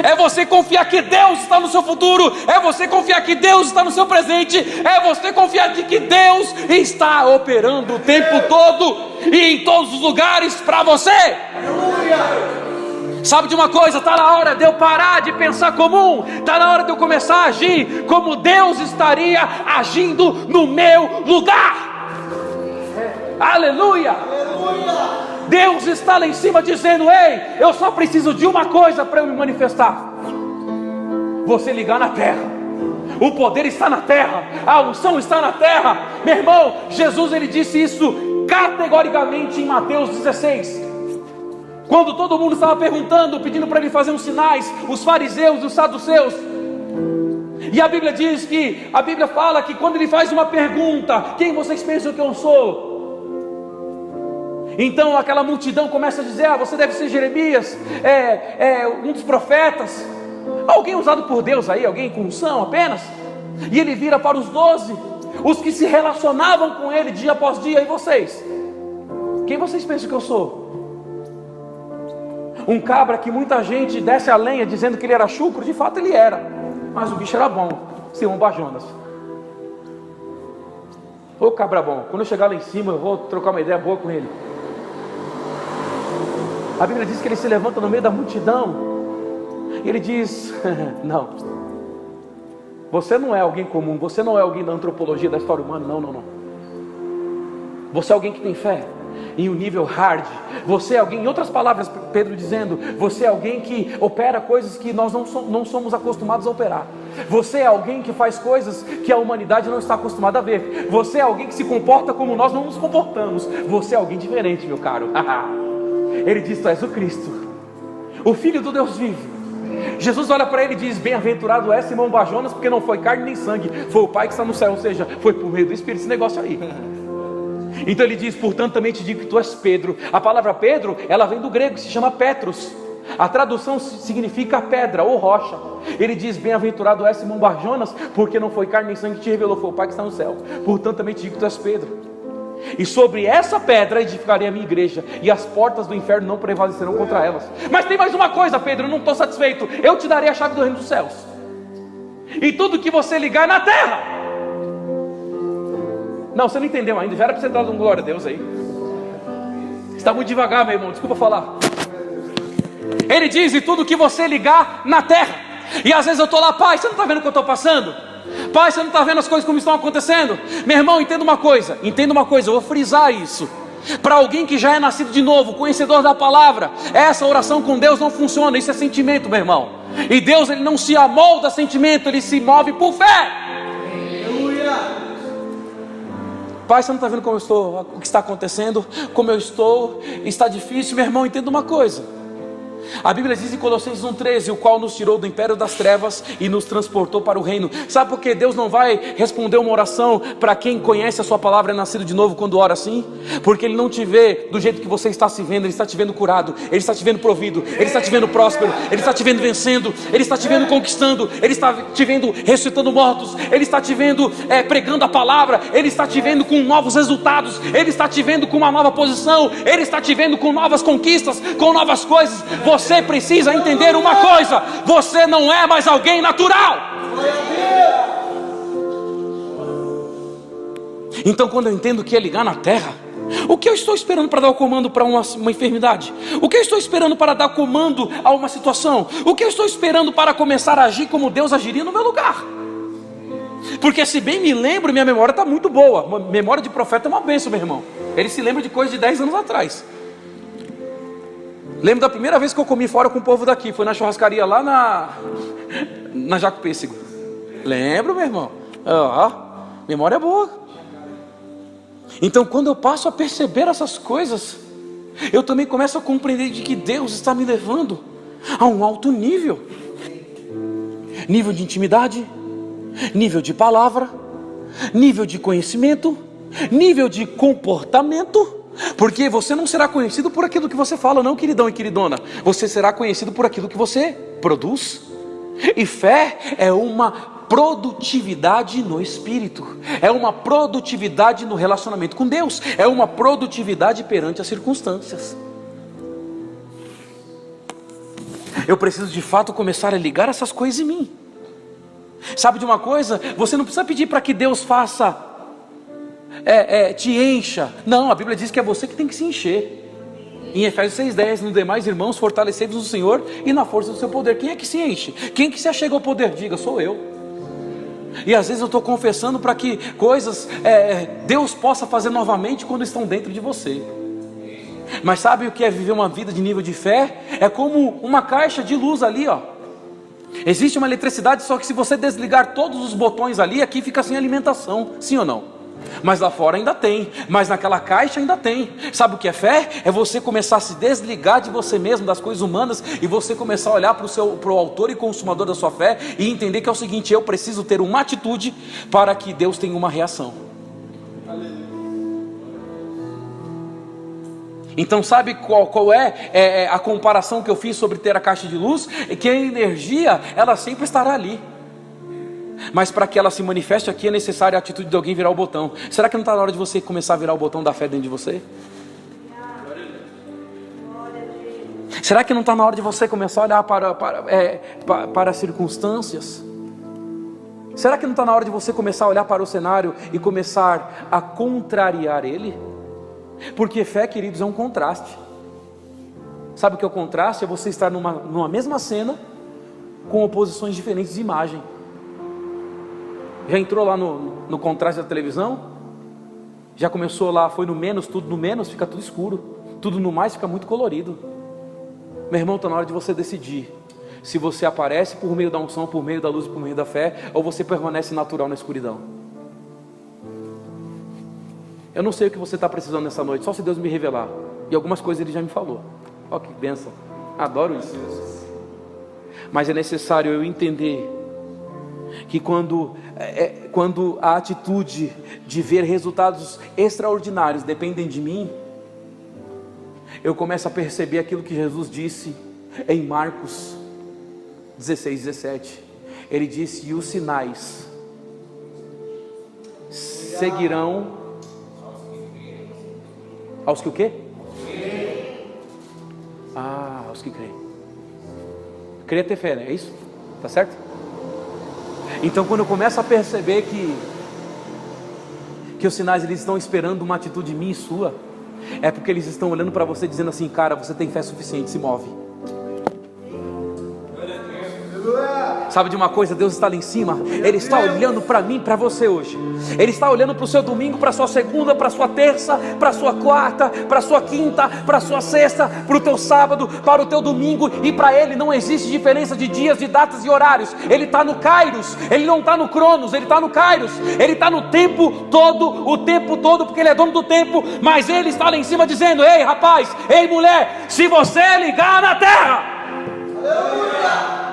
É você confiar que Deus está no seu futuro, é você confiar que Deus está no seu presente, é você confiar de que Deus está operando o tempo todo e em todos os lugares para você. Sabe de uma coisa? Está na hora de eu parar de pensar comum, está na hora de eu começar a agir como Deus estaria agindo no meu lugar. Aleluia! Aleluia! Deus está lá em cima dizendo: ei, eu só preciso de uma coisa para eu me manifestar. Você ligar na terra. O poder está na terra, a unção está na terra. Meu irmão, Jesus ele disse isso categoricamente em Mateus 16. Quando todo mundo estava perguntando, pedindo para ele fazer uns sinais, os fariseus, os saduceus. E a Bíblia diz que, a Bíblia fala que quando ele faz uma pergunta: quem vocês pensam que eu sou? Então aquela multidão começa a dizer: você deve ser Jeremias, um dos profetas, alguém usado por Deus aí, alguém com unção apenas. E ele vira para os 12, os que se relacionavam com ele dia após dia: e vocês? Quem vocês pensam que eu sou? Um cabra que muita gente desce a lenha dizendo que ele era chucro, de fato ele era, mas o bicho era bom, Simão Bar-Jonas. Ô cabra bom, quando eu chegar lá em cima eu vou trocar uma ideia boa com ele. A Bíblia diz que ele se levanta no meio da multidão e ele diz: não, você não é alguém comum, você não é alguém da antropologia, da história humana, não. Você é alguém que tem fé em um nível hard. Você é alguém, em outras palavras, Pedro dizendo, você é alguém que opera coisas que nós não somos acostumados a operar. Você é alguém que faz coisas que a humanidade não está acostumada a ver. Você é alguém que se comporta como nós não nos comportamos. Você é alguém diferente, meu caro. Ele diz: tu és o Cristo, o Filho do Deus vivo. Jesus olha para ele e diz: bem-aventurado é Simão Bar-Jonas, porque não foi carne nem sangue, foi o Pai que está no céu. Ou seja, foi por meio do Espírito esse negócio aí. Então ele diz: portanto também te digo que tu és Pedro. A palavra Pedro, ela vem do grego, que se chama Petros. A tradução significa pedra ou rocha. Ele diz: bem-aventurado é Simão Bar-Jonas, porque não foi carne nem sangue que te revelou, foi o Pai que está no céu. Portanto também te digo que tu és Pedro, e sobre essa pedra edificarei a minha igreja, e as portas do inferno não prevalecerão contra elas. Mas tem mais uma coisa, Pedro, eu não estou satisfeito. Eu te darei a chave do reino dos céus, e tudo que você ligar na terra... Não, você não entendeu ainda. Já era para você dar um glória a Deus aí. Está muito devagar, meu irmão, desculpa falar. Ele diz: e tudo que você ligar na terra. E às vezes eu estou lá: pai, você não está vendo o que eu estou passando? Pai, você não está vendo as coisas como estão acontecendo? Meu irmão, entenda uma coisa, eu vou frisar isso. Para alguém que já é nascido de novo, conhecedor da palavra, essa oração com Deus não funciona. Isso é sentimento, meu irmão. E Deus, ele não se amolda a sentimento, ele se move por fé. Aleluia. Pai, você não está vendo como eu estou, o que está acontecendo, como eu estou, está difícil. Meu irmão, entenda uma coisa. A Bíblia diz em Colossenses 1,13: o qual nos tirou do império das trevas e nos transportou para o reino. Sabe por que Deus não vai responder uma oração para quem conhece a sua palavra e é nascido de novo quando ora assim? Porque Ele não te vê do jeito que você está se vendo. Ele está te vendo curado, Ele está te vendo provido, Ele está te vendo próspero, Ele está te vendo vencendo, Ele está te vendo conquistando, Ele está te vendo ressuscitando mortos, Ele está te vendo pregando a palavra, Ele está te vendo com novos resultados, Ele está te vendo com uma nova posição, Ele está te vendo com novas conquistas, com novas coisas. Você precisa entender uma coisa: você não é mais alguém natural. Então quando eu entendo que é ligar na terra, o que eu estou esperando para dar o comando para uma enfermidade? O que eu estou esperando para dar comando a uma situação? O que eu estou esperando para começar a agir como Deus agiria no meu lugar? Porque se bem me lembro, minha memória está muito boa. Uma memória de profeta é uma bênção, meu irmão. Ele se lembra de coisas de 10 anos atrás. Lembro da primeira vez que eu comi fora com o povo daqui. Foi na churrascaria lá na Jaco Pêssego. Lembro, meu irmão. Memória boa. Então quando eu passo a perceber essas coisas, eu também começo a compreender de que Deus está me levando a um alto nível. Nível de intimidade, nível de palavra, nível de conhecimento, nível de comportamento. Porque você não será conhecido por aquilo que você fala, não, queridão e queridona. Você será conhecido por aquilo que você produz. E fé é uma produtividade no espírito, é uma produtividade no relacionamento com Deus, é uma produtividade perante as circunstâncias. Eu preciso de fato começar a ligar essas coisas em mim. Sabe de uma coisa? Você não precisa pedir para que Deus faça, te encha. Não, a Bíblia diz que é você que tem que se encher. Em Efésios 6,10: nos demais irmãos, fortalecei-vos no Senhor e na força do seu poder. Quem é que se enche? Quem que se achega ao poder? Diga: sou eu. E às vezes eu estou confessando para que coisas Deus possa fazer novamente quando estão dentro de você. Mas sabe o que é viver uma vida de nível de fé? É como uma caixa de luz ali, ó. Existe uma eletricidade, só que se você desligar todos os botões ali, aqui fica sem alimentação. Sim ou não? Mas lá fora ainda tem, mas naquela caixa ainda tem. Sabe o que é fé? É você começar a se desligar de você mesmo, das coisas humanas, e você começar a olhar para o autor e consumador da sua fé, e entender que é o seguinte: eu preciso ter uma atitude para que Deus tenha uma reação. Então sabe qual é a comparação que eu fiz sobre ter a caixa de luz? É que a energia, ela sempre estará ali, mas para que ela se manifeste aqui é necessária a atitude de alguém virar o botão. Será que não está na hora de você começar a virar o botão da fé dentro de você? Será que não está na hora de você começar a olhar para as circunstâncias? Será que não está na hora de você começar a olhar para o cenário e começar a contrariar ele? Porque fé, queridos, é um contraste. Sabe o que é o contraste? É você estar numa mesma cena com oposições diferentes de imagem. Já entrou lá no contraste da televisão? Já começou lá, foi no menos, tudo no menos fica tudo escuro, tudo no mais fica muito colorido. Meu irmão, está na hora de você decidir se você aparece por meio da unção, por meio da luz e por meio da fé, ou você permanece natural na escuridão. Eu não sei o que você está precisando nessa noite, só se Deus me revelar. E algumas coisas Ele já me falou. Ó, que bênção, adoro isso. Mas é necessário eu entender que quando a atitude de ver resultados extraordinários dependem de mim, eu começo a perceber aquilo que Jesus disse em Marcos 16:17. Ele disse: e os sinais seguirão aos que o quê? Aos que creem. Crer é ter fé, né? É isso? Tá certo? Então quando eu começo a perceber que os sinais eles estão esperando uma atitude minha e sua, é porque eles estão olhando para você dizendo assim: cara, você tem fé suficiente, se move. Sabe de uma coisa? Deus está lá em cima. Ele está olhando para mim, para você hoje. Ele está olhando para o seu domingo, para a sua segunda, para a sua terça, para a sua quarta, para a sua quinta, para a sua sexta, para o teu sábado, para o teu domingo. E para Ele não existe diferença de dias, de datas e horários. Ele está no Kairos. Ele não está no Cronos. Ele está no Kairos. Ele está no tempo todo, porque Ele é dono do tempo. Mas Ele está lá em cima dizendo: ei rapaz, ei mulher, se você ligar na terra, aleluia!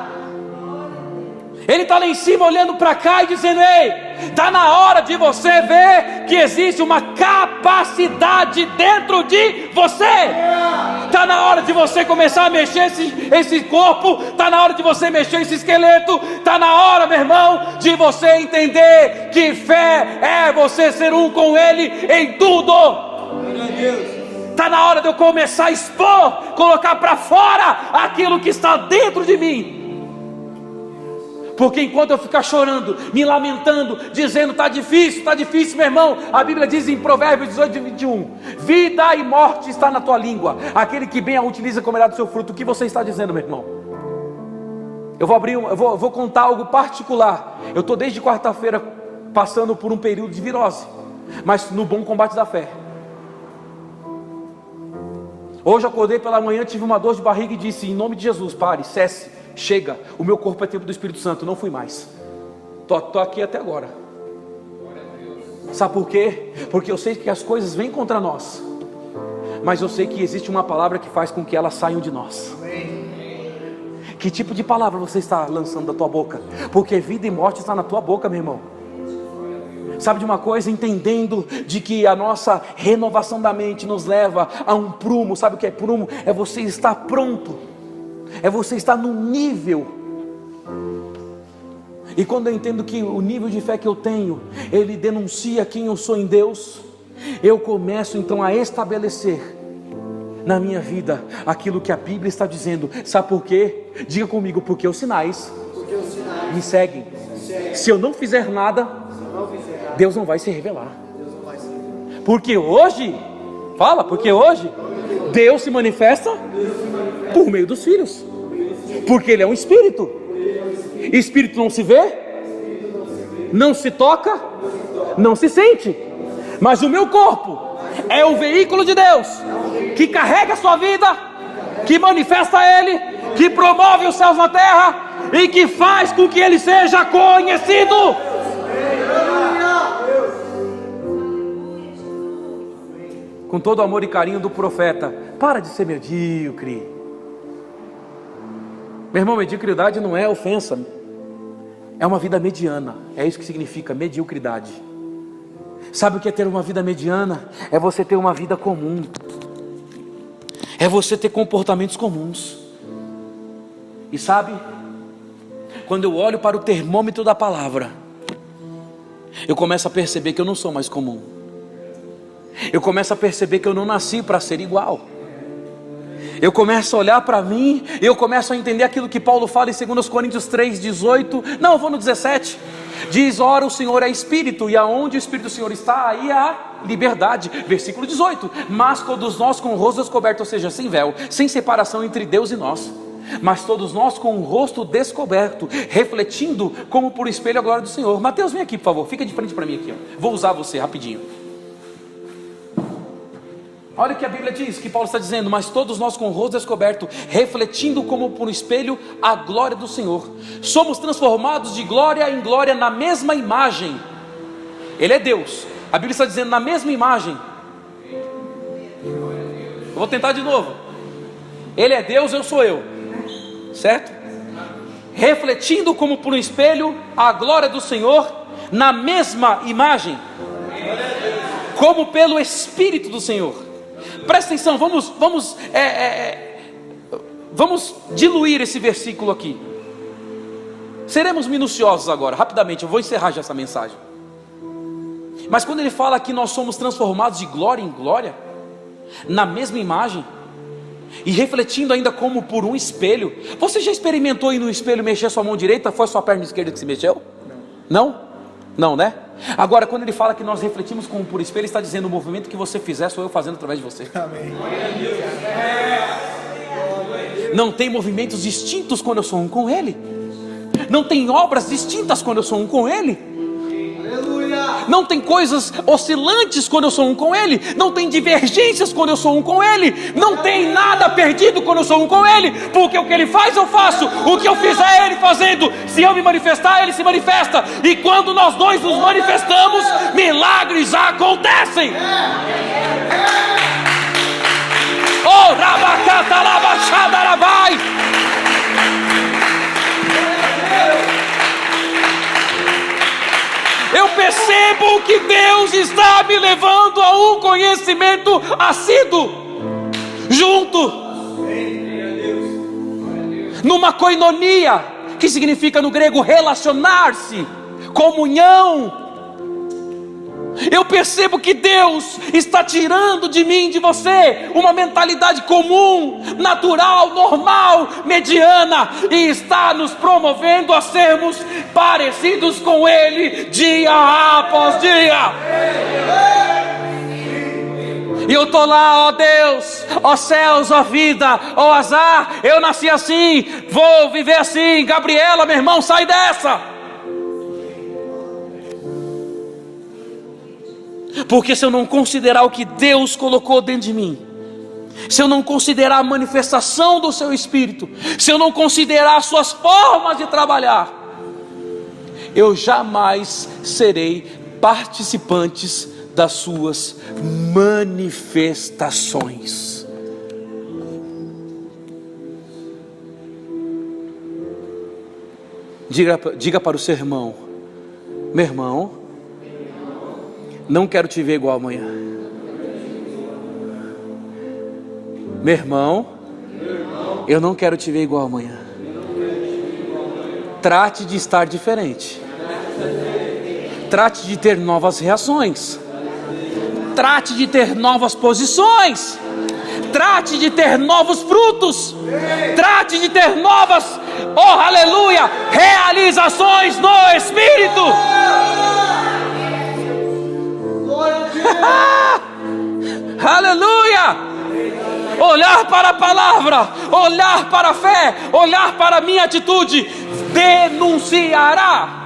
Ele está lá em cima olhando para cá e dizendo: ei, está na hora de você ver que existe uma capacidade dentro de você. Está na hora de você começar a mexer esse corpo. Está na hora de você mexer esse esqueleto. Está na hora, meu irmão, de você entender que fé é você ser um com Ele em tudo. Está na hora de eu começar a expor, colocar para fora aquilo que está dentro de mim. Porque enquanto eu ficar chorando, me lamentando, dizendo está difícil, meu irmão, a Bíblia diz em Provérbios 18:21: vida e morte está na tua língua, aquele que bem a utiliza comerá do seu fruto. O que você está dizendo, meu irmão? Eu vou contar algo particular. Eu estou desde quarta-feira passando por um período de virose, mas no bom combate da fé. Hoje eu acordei pela manhã, tive uma dor de barriga e disse: em nome de Jesus, pare, cesse, chega, o meu corpo é templo do Espírito Santo. Não fui mais. Tô aqui até agora. Sabe por quê? Porque eu sei que as coisas vêm contra nós, mas eu sei que existe uma palavra que faz com que elas saiam de nós. Que tipo de palavra você está lançando da tua boca? Porque vida e morte está na tua boca, meu irmão. Sabe de uma coisa? Entendendo de que a nossa renovação da mente nos leva a um prumo. Sabe o que é prumo? É você estar pronto, é você estar no nível. E quando eu entendo que o nível de fé que eu tenho, ele denuncia quem eu sou em Deus, eu começo então a estabelecer na minha vida aquilo que a Bíblia está dizendo. Sabe por quê? Diga comigo: porque os sinais me seguem. Se eu não fizer nada, Deus não vai se revelar. Porque hoje, fala, porque hoje Deus se manifesta por meio dos filhos. Porque Ele é um Espírito. Espírito não se vê, não se toca, não se sente. Mas o meu corpo é o veículo de Deus, que carrega a sua vida, que manifesta Ele, que promove os céus na terra e que faz com que Ele seja conhecido. Com todo o amor e carinho do profeta: para de ser medíocre. Meu irmão, mediocridade não é ofensa, é uma vida mediana. É isso que significa mediocridade. Sabe o que é ter uma vida mediana? É você ter uma vida comum, é você ter comportamentos comuns. E sabe, quando eu olho para o termômetro da palavra, eu começo a perceber que eu não sou mais comum. Eu começo a perceber que eu não nasci para ser igual. Eu começo a olhar para mim, e eu começo a entender aquilo que Paulo fala em 2 Coríntios 3:18. Não, eu vou no 17. Diz: ora, o Senhor é Espírito, e aonde o Espírito do Senhor está, aí há liberdade. Versículo 18: mas todos nós com o rosto descoberto, ou seja, sem véu, sem separação entre Deus e nós, mas todos nós com o rosto descoberto, refletindo como por espelho a glória do Senhor. Mateus, vem aqui por favor, fica de frente para mim aqui, ó. Vou usar você rapidinho. Olha o que a Bíblia diz, que Paulo está dizendo: mas todos nós com o rosto descoberto, refletindo como por espelho a glória do Senhor, somos transformados de glória em glória na mesma imagem. Ele é Deus, a Bíblia está dizendo na mesma imagem. Eu vou tentar de novo. Ele é Deus, eu sou eu, certo? refletindo como por um espelho a glória do Senhor, na mesma imagem, como pelo Espírito do Senhor. Presta atenção, vamos diluir esse versículo aqui. Seremos minuciosos agora, rapidamente, eu vou encerrar já essa mensagem. Mas quando ele fala que nós somos transformados de glória em glória, na mesma imagem, e refletindo ainda como por um espelho. Você já experimentou ir no espelho mexer sua mão direita? Foi a sua perna esquerda que se mexeu? Não? Não, né? Agora, quando ele fala que nós refletimos como por espelho, ele está dizendo: o movimento que você fizer, sou eu fazendo através de você. Amém. Não tem movimentos distintos quando eu sou um com ele. Não tem obras distintas quando eu sou um com ele. Não tem coisas oscilantes quando eu sou um com ele. Não tem divergências quando eu sou um com ele. Não tem nada perdido quando eu sou um com ele. Porque o que ele faz eu faço, o que eu fizer ele fazendo. Se eu me manifestar, ele se manifesta. E quando nós dois nos manifestamos, milagres acontecem. Oh, rabacata, labachada, labai. Eu percebo que Deus está me levando a um conhecimento assíduo, junto, numa koinonia, que significa no grego relacionar-se, comunhão. Eu percebo que Deus está tirando de mim, de você, uma mentalidade comum, natural, normal, mediana, e está nos promovendo a sermos parecidos com Ele, dia após dia. E eu estou lá, ó Deus, ó céus, ó vida, ó azar, eu nasci assim, vou viver assim. Gabriela, meu irmão, sai dessa. Porque se eu não considerar o que Deus colocou dentro de mim, se eu não considerar a manifestação do seu Espírito, se eu não considerar as suas formas de trabalhar, eu jamais serei participantes das suas manifestações. Diga para o seu irmão: meu irmão, não quero te ver igual amanhã. Meu irmão, eu não quero te ver igual amanhã. Trate de estar diferente. Trate de ter novas reações. Trate de ter novas posições. Trate de ter novos frutos. Trate de ter novas, oh aleluia, realizações no Espírito. Aleluia! Olhar para a palavra, olhar para a fé, olhar para a minha atitude, denunciará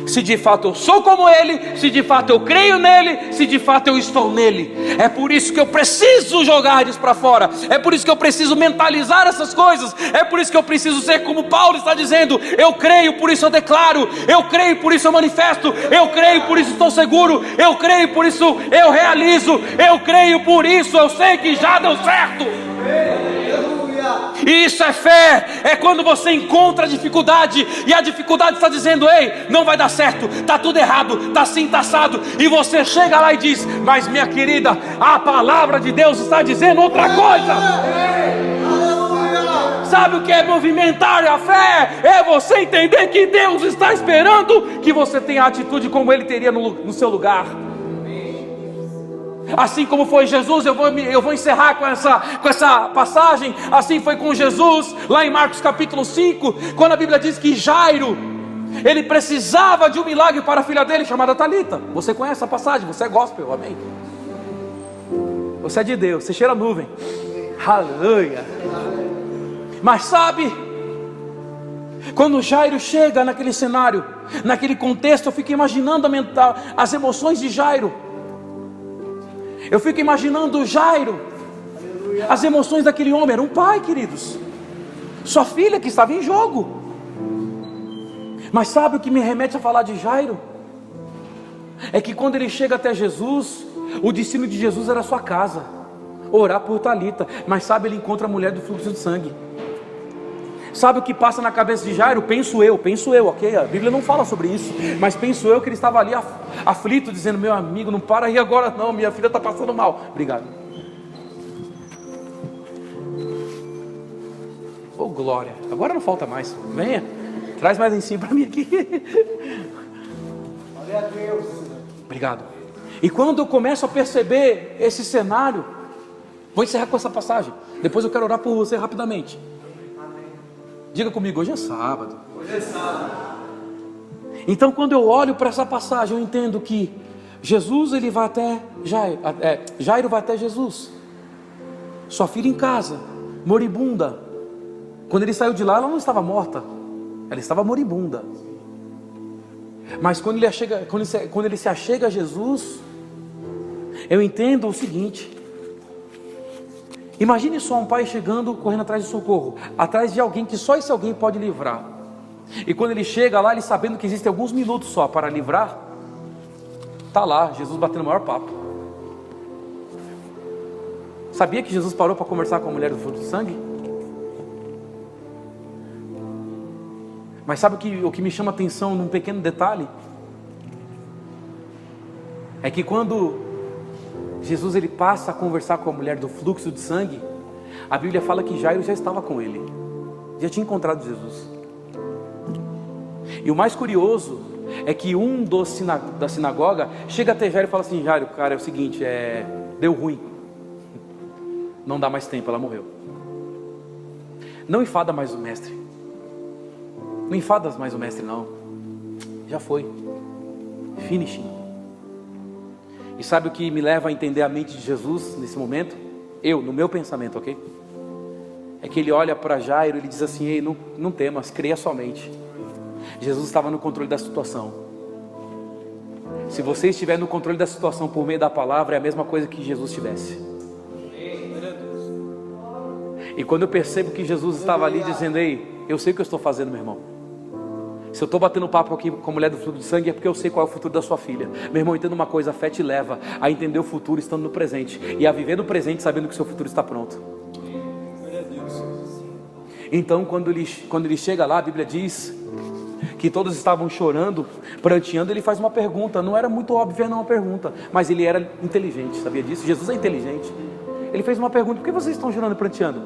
se de fato eu sou como Ele, se de fato eu creio nele, se de fato eu estou nele. É por isso que eu preciso jogar isso para fora. É por isso que eu preciso mentalizar essas coisas. É por isso que eu preciso ser como Paulo está dizendo: eu creio, por isso eu declaro. Eu creio, por isso eu manifesto. Eu creio, por isso estou seguro. Eu creio, por isso eu realizo. Eu creio, por isso eu sei que já deu certo. E isso é fé. É quando você encontra a dificuldade, e a dificuldade está dizendo: ei, não vai dar certo, está tudo errado, está assim, está assado. E você chega lá e diz: mas minha querida, a palavra de Deus está dizendo outra coisa. Sabe o que é movimentar a fé? É você entender que Deus está esperando que você tenha a atitude como Ele teria no seu lugar. Assim como foi Jesus, eu vou encerrar com essa passagem. Assim foi com Jesus, lá em Marcos capítulo 5, quando a Bíblia diz que Jairo, ele precisava de um milagre para a filha dele, chamada Talita. Você conhece essa passagem, você é gospel, amém? Você é de Deus, você cheira a nuvem. Aleluia. Mas sabe, quando Jairo chega naquele cenário, naquele contexto, eu fico imaginando as emoções de Jairo. Eu fico imaginando Jairo, as emoções daquele homem. Era um pai, queridos, sua filha que estava em jogo. Mas sabe o que me remete a falar de Jairo? É que quando ele chega até Jesus, o destino de Jesus era a sua casa, orar por Talita. Mas sabe, ele encontra a mulher do fluxo de sangue. Sabe o que passa na cabeça de Jairo? Penso eu, ok? A Bíblia não fala sobre isso, mas penso eu que ele estava ali aflito, dizendo: meu amigo, não para aí agora não, minha filha está passando mal. Obrigado. Oh glória, agora não falta mais. Venha, traz mais em cima para mim aqui. Glória a Deus. Obrigado. E quando eu começo a perceber esse cenário, vou encerrar com essa passagem, depois eu quero orar por você rapidamente. Diga comigo, hoje é sábado. Hoje é sábado. Então quando eu olho para essa passagem, eu entendo que Jesus, ele vai até Jairo vai até Jesus. Sua filha em casa, moribunda. Quando ele saiu de lá, ela não estava morta, ela estava moribunda. Mas quando ele se achega a Jesus, eu entendo o seguinte: imagine só um pai chegando, correndo atrás de socorro, atrás de alguém que só esse alguém pode livrar. E quando ele chega lá, ele sabendo que existem alguns minutos só para livrar, está lá, Jesus batendo o maior papo. Sabia que Jesus parou para conversar com a mulher do fluxo de sangue? Mas sabe o que me chama a atenção num pequeno detalhe? É que quando Jesus ele passa a conversar com a mulher do fluxo de sangue, a Bíblia fala que Jairo já estava com ele, já tinha encontrado Jesus. E o mais curioso é que um da sinagoga chega até Jairo e fala assim: Jairo, cara, é o seguinte, deu ruim, não dá mais tempo, ela morreu. Não enfada mais o mestre, não enfadas mais o mestre não, já foi, finishing. E sabe o que me leva a entender a mente de Jesus nesse momento? No meu pensamento, ok? É que ele olha para Jairo e ele diz assim: ei, não temas, creia somente. Jesus estava no controle da situação. Se você estiver no controle da situação por meio da palavra, é a mesma coisa que Jesus estivesse. E quando eu percebo que Jesus estava ali dizendo: ei, eu sei o que eu estou fazendo, meu irmão. Se eu estou batendo papo aqui com a mulher do fluxo de sangue, é porque eu sei qual é o futuro da sua filha. Meu irmão, entenda uma coisa: a fé te leva a entender o futuro estando no presente, e a viver no presente sabendo que o seu futuro está pronto. Então quando ele chega lá, a Bíblia diz que todos estavam chorando, pranteando. Ele faz uma pergunta, não era muito óbvia não a pergunta, mas ele era inteligente, sabia disso? Jesus é inteligente. Ele fez uma pergunta: por que vocês estão chorando e pranteando?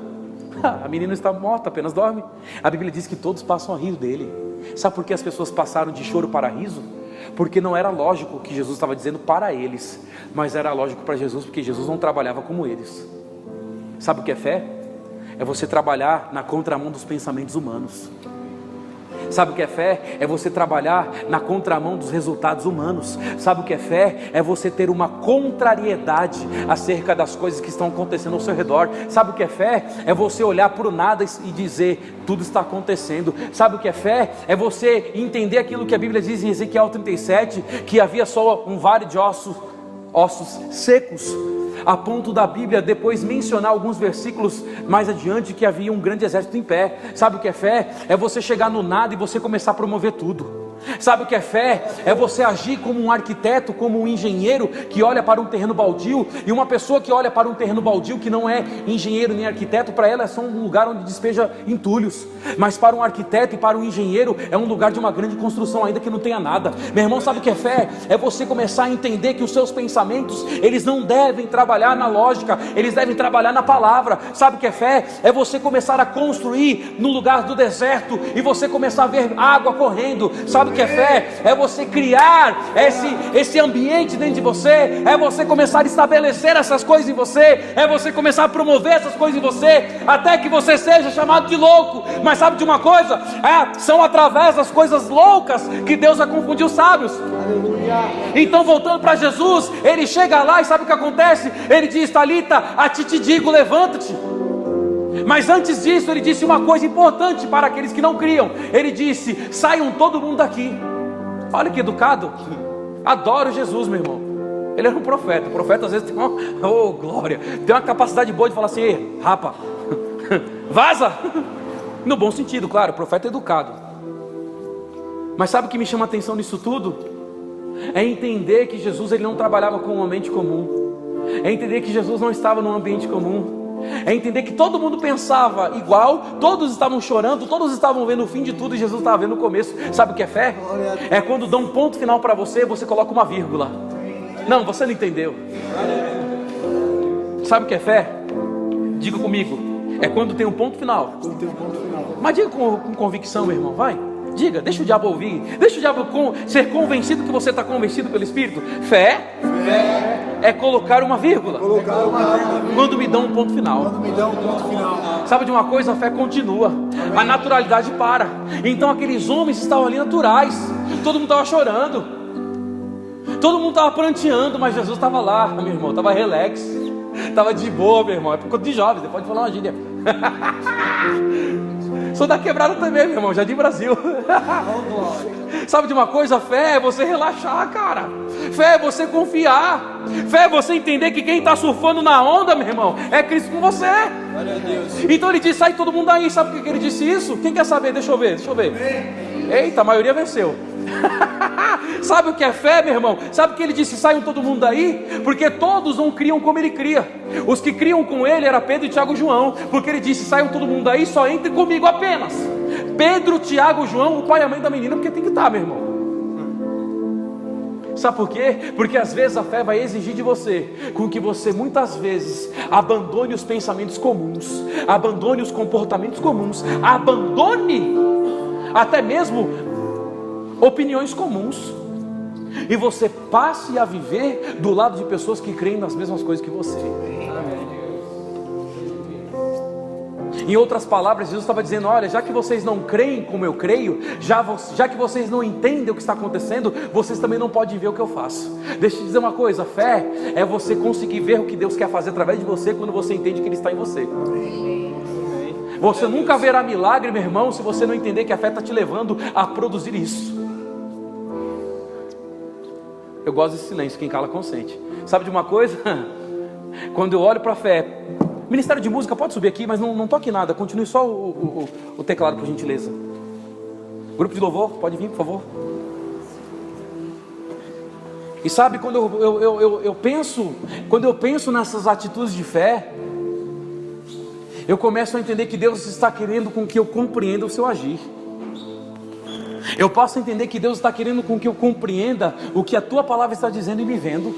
A menina está morta, apenas dorme. A Bíblia diz que todos passam a rir dele. Sabe por que as pessoas passaram de choro para riso? Porque não era lógico o que Jesus estava dizendo para eles, mas era lógico para Jesus, porque Jesus não trabalhava como eles. Sabe o que é fé? É você trabalhar na contramão dos pensamentos humanos. Sabe o que é fé? É você trabalhar na contramão dos resultados humanos. Sabe o que é fé? É você ter uma contrariedade acerca das coisas que estão acontecendo ao seu redor. Sabe o que é fé? É você olhar para o nada e dizer: tudo está acontecendo. Sabe o que é fé? É você entender aquilo que a Bíblia diz em Ezequiel 37, que havia só um vale de ossos secos, a ponto da Bíblia depois mencionar alguns versículos mais adiante que havia um grande exército em pé. Sabe o que é fé? É você chegar no nada e você começar a promover tudo. Sabe o que é fé? É você agir como um arquiteto, como um engenheiro que olha para um terreno baldio. E uma pessoa que olha para um terreno baldio, que não é engenheiro nem arquiteto, para ela é só um lugar onde despeja entulhos. Mas para um arquiteto e para um engenheiro é um lugar de uma grande construção, ainda que não tenha nada. Meu irmão, sabe o que é fé? É você começar a entender que os seus pensamentos, eles não devem trabalhar na lógica, eles devem trabalhar na palavra. Sabe o que é fé? É você começar a construir no lugar do deserto e você começar a ver água correndo. Sabe o que é fé? É você criar esse ambiente dentro de você, é você começar a estabelecer essas coisas em você, é você começar a promover essas coisas em você, até que você seja chamado de louco. Mas sabe de uma coisa? São através das coisas loucas que Deus vai confundir os sábios. Então, voltando para Jesus, ele chega lá e sabe o que acontece? Ele diz: Talita, a ti te digo, levanta-te. Mas antes disso ele disse uma coisa importante para aqueles que não criam. Ele disse: saiam todo mundo daqui. Olha que educado. Adoro Jesus, meu irmão. Ele era um profeta. O profeta às vezes tem glória, tem uma capacidade boa de falar assim: ei, rapa, vaza. No bom sentido, claro, o profeta é educado. Mas sabe o que me chama a atenção nisso tudo? É entender que Jesus ele não trabalhava com um ambiente comum. É entender que Jesus não estava num ambiente comum. É entender que todo mundo pensava igual, todos estavam chorando, todos estavam vendo o fim de tudo e Jesus estava vendo o começo. Sabe o que é fé? É quando dá um ponto final para você, você coloca uma vírgula. Não, você não entendeu. Sabe o que é fé? Diga comigo. É quando tem um ponto final. Mas diga com convicção, meu irmão, vai. Diga, deixa o diabo ouvir. Deixa o diabo ser convencido que você está convencido pelo Espírito. Fé é colocar uma vírgula. Quando me dão um ponto final. Sabe de uma coisa? A fé continua. A naturalidade para. Então aqueles homens estavam ali naturais. Todo mundo estava chorando. Todo mundo estava pranteando. Mas Jesus estava lá, meu irmão. Estava relax. Estava de boa, meu irmão. É por conta de jovens. Você pode falar uma gíria. Sou da quebrada também, meu irmão, Jardim Brasil. Sabe de uma coisa? Fé é você relaxar, cara. Fé é você confiar. Fé é você entender que quem está surfando na onda, meu irmão, é Cristo com você. Então ele disse, sai todo mundo aí. Sabe por que ele disse isso? Quem quer saber? Deixa eu ver. Eita, a maioria venceu. Sabe o que é fé, meu irmão? Sabe que ele disse, saiam todo mundo daí? Porque todos não criam como ele cria. Os que criam com ele era Pedro, Tiago e João. Porque ele disse, saiam todo mundo daí, só entre comigo apenas Pedro, Tiago, João, o pai e a mãe da menina. Porque tem que estar, meu irmão. Sabe por quê? Porque às vezes a fé vai exigir de você com que você muitas vezes abandone os pensamentos comuns, abandone os comportamentos comuns, abandone até mesmo opiniões comuns, e você passe a viver do lado de pessoas que creem nas mesmas coisas que você. Em outras palavras, Jesus estava dizendo, olha, já que vocês não creem como eu creio, já que vocês não entendem o que está acontecendo, vocês também não podem ver o que eu faço. Deixa eu te dizer uma coisa, fé é você conseguir ver o que Deus quer fazer através de você, quando você entende que Ele está em você. Você nunca verá milagre, meu irmão, se você não entender que a fé está te levando a produzir isso. Eu gosto desse silêncio, quem cala consente. Sabe de uma coisa? Quando eu olho para a fé, Ministério de Música pode subir aqui, mas não toque nada, continue só o teclado, por gentileza. Grupo de louvor, pode vir, por favor. E sabe, quando eu penso nessas atitudes de fé, eu começo a entender que Deus está querendo com que eu compreenda o seu agir. Eu posso entender que Deus está querendo com que eu compreenda o que a tua palavra está dizendo e me vendo.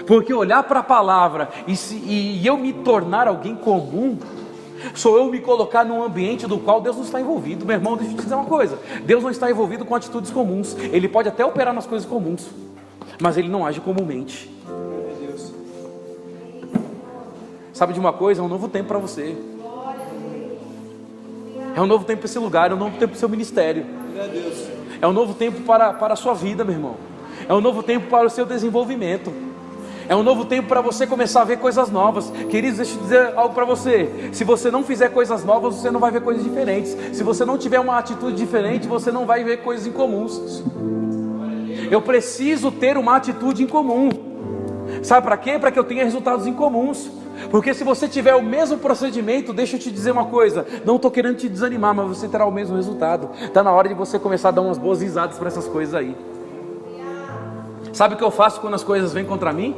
Porque olhar para a palavra e eu me tornar alguém comum, sou eu me colocar num ambiente do qual Deus não está envolvido. Meu irmão, deixa eu te dizer uma coisa, Deus não está envolvido com atitudes comuns. Ele pode até operar nas coisas comuns, mas Ele não age comumente. Sabe de uma coisa? É um novo tempo para você. É um novo tempo para esse lugar, é um novo tempo para o seu ministério. É um novo tempo para a sua vida, meu irmão. É um novo tempo para o seu desenvolvimento. É um novo tempo para você começar a ver coisas novas. Queridos, deixa eu dizer algo para você. Se você não fizer coisas novas, você não vai ver coisas diferentes. Se você não tiver uma atitude diferente, você não vai ver coisas incomuns. Eu preciso ter uma atitude incomum. Sabe para quê? Para que eu tenha resultados incomuns. Porque se você tiver o mesmo procedimento, deixa eu te dizer uma coisa, não estou querendo te desanimar, mas você terá o mesmo resultado. Está na hora de você começar a dar umas boas risadas para essas coisas aí. Sabe o que eu faço quando as coisas vêm contra mim?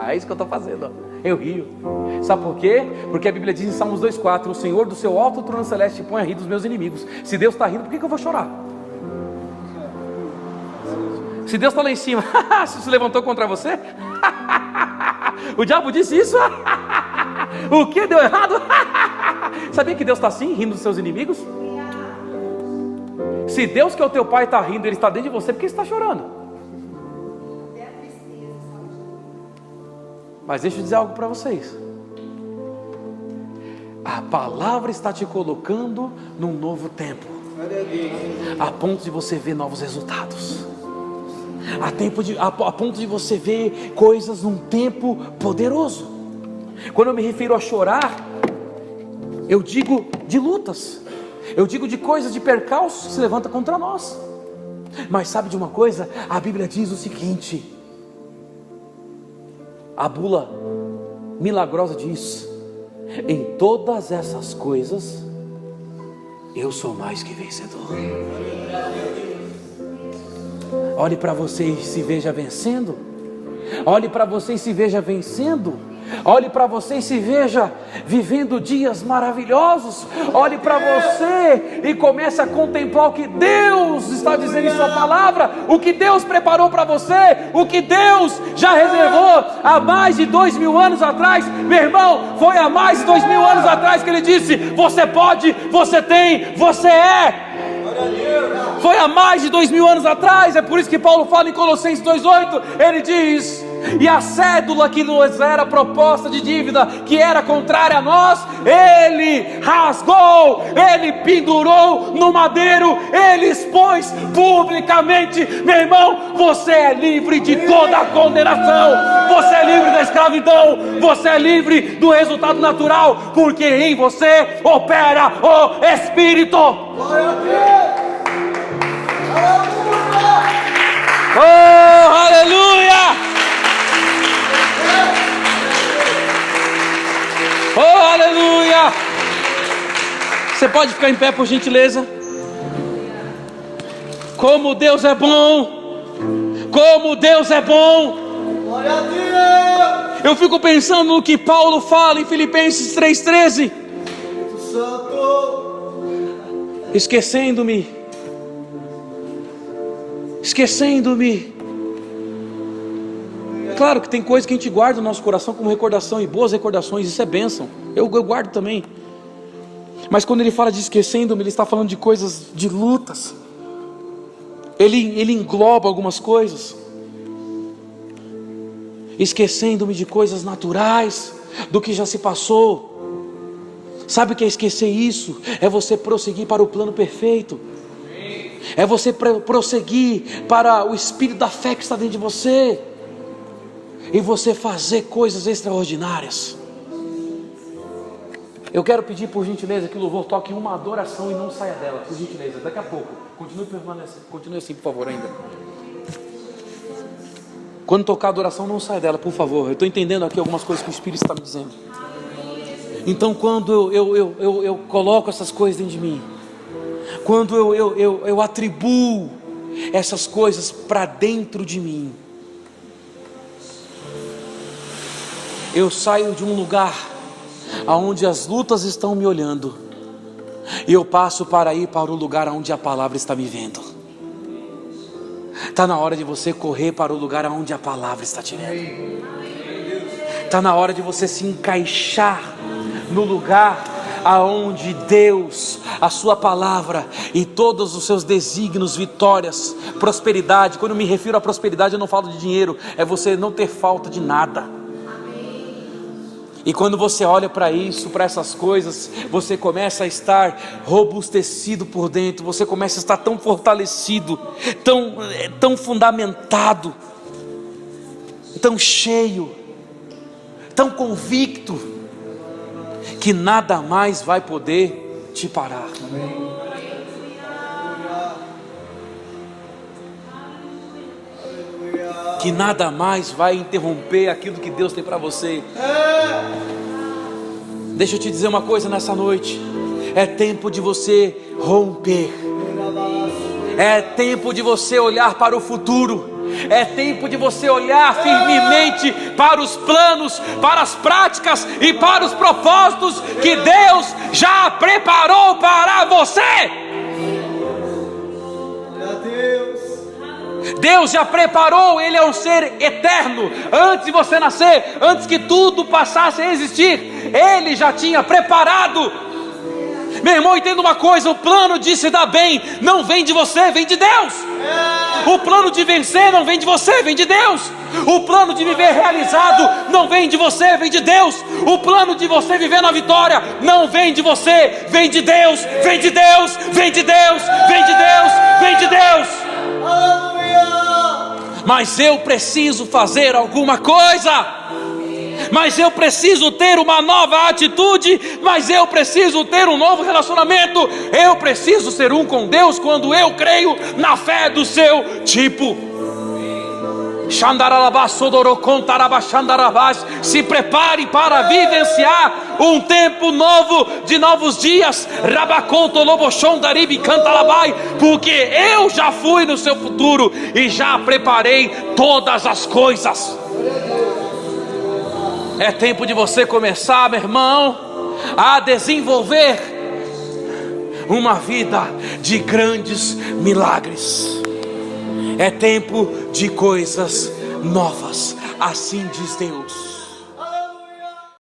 É isso que eu estou fazendo, ó. Eu rio. Sabe por quê? Porque a Bíblia diz em Salmos 2,4: o Senhor do seu alto trono celeste põe a rir dos meus inimigos. Se Deus está rindo, por que eu vou chorar? Se Deus está lá em cima, se levantou contra você? O diabo disse isso? O que deu errado? Sabia que Deus está assim, rindo dos seus inimigos? Se Deus, que é o teu pai, está rindo, Ele está dentro de você, por que você está chorando? Mas deixa eu dizer algo para vocês. A palavra está te colocando num novo tempo, a ponto de você ver novos resultados, a ponto de você ver coisas num tempo poderoso. Quando eu me refiro a chorar, eu digo de lutas, eu digo de coisas, de percalços que se levantam contra nós. Mas sabe de uma coisa? A Bíblia diz o seguinte, a bula milagrosa diz: em todas essas coisas eu sou mais que vencedor. Olhe para você e se veja vencendo. Olhe para você e se veja vencendo, Olhe para você e se veja vivendo dias maravilhosos. Olhe para você e comece a contemplar o que Deus está dizendo em sua palavra, o que Deus preparou para você, o que Deus já reservou há mais de 2000 anos atrás. Meu irmão, foi há mais de 2000 anos atrás que Ele disse: você pode, você tem, você é. Foi há mais de 2000 anos atrás. É por isso que Paulo fala em Colossenses 2,8, ele diz: e a cédula que nos era proposta de dívida, que era contrária a nós, Ele rasgou, Ele pendurou no madeiro, Ele expôs publicamente. Meu irmão, você é livre de toda a condenação, você é livre da escravidão, você é livre do resultado natural, porque em você opera o Espírito. Oh, aleluia! Oh, aleluia! Você pode ficar em pé, por gentileza? Como Deus é bom! Como Deus é bom! Glória a Deus! Eu fico pensando no que Paulo fala em Filipenses 3,13. Santo! Esquecendo-me. Claro que tem coisas que a gente guarda no nosso coração como recordação, e boas recordações, isso é bênção. Eu guardo também. Mas quando ele fala de esquecendo-me, ele está falando de coisas, de lutas. Ele engloba algumas coisas. Esquecendo-me de coisas naturais, do que já se passou. Sabe o que é esquecer isso? É você prosseguir para o plano perfeito. É você prosseguir para o espírito da fé que está dentro de você, e você fazer coisas extraordinárias. Eu quero pedir por gentileza que o louvor toque uma adoração e não saia dela, por gentileza, daqui a pouco. Continue assim, por favor, ainda. Quando tocar a adoração, não saia dela, por favor. Eu estou entendendo aqui algumas coisas que o Espírito está me dizendo. Então quando eu coloco essas coisas dentro de mim, quando eu atribuo essas coisas para dentro de mim, eu saio de um lugar onde as lutas estão me olhando, e eu passo para ir para o lugar onde a palavra está me vendo. Está na hora de você correr para o lugar onde a palavra está te vendo. Está na hora de você se encaixar no lugar aonde Deus, a sua palavra e todos os seus desígnios, vitórias, prosperidade. Quando eu me refiro à prosperidade, eu não falo de dinheiro, é você não ter falta de nada. E quando você olha para isso, para essas coisas, você começa a estar robustecido por dentro, você começa a estar tão fortalecido, tão fundamentado, tão cheio, tão convicto, que nada mais vai poder te parar. Que nada mais vai interromper aquilo que Deus tem para você. Deixa eu te dizer uma coisa nessa noite. É tempo de você romper. É tempo de você olhar para o futuro. É tempo de você olhar firmemente para os planos, para as práticas e para os propósitos que Deus já preparou para você. Deus já preparou, Ele é um ser eterno. Antes de você nascer, antes que tudo passasse a existir, Ele já tinha preparado. Meu irmão, entenda uma coisa: o plano de se dar bem não vem de você, vem de Deus. O plano de vencer não vem de você, vem de Deus. O plano de viver realizado não vem de você, vem de Deus. O plano de você viver na vitória não vem de você, vem de Deus. Vem de Deus, vem de Deus, vem de Deus, vem de Deus. Mas eu preciso fazer alguma coisa, mas eu preciso ter uma nova atitude, mas eu preciso ter um novo relacionamento. Eu preciso ser um com Deus quando eu creio na fé do seu tipo. Se prepare para vivenciar um tempo novo, de novos dias. Porque eu já fui no seu futuro e já preparei todas as coisas. É tempo de você começar, meu irmão, a desenvolver uma vida de grandes milagres. É tempo de coisas novas, assim diz Deus.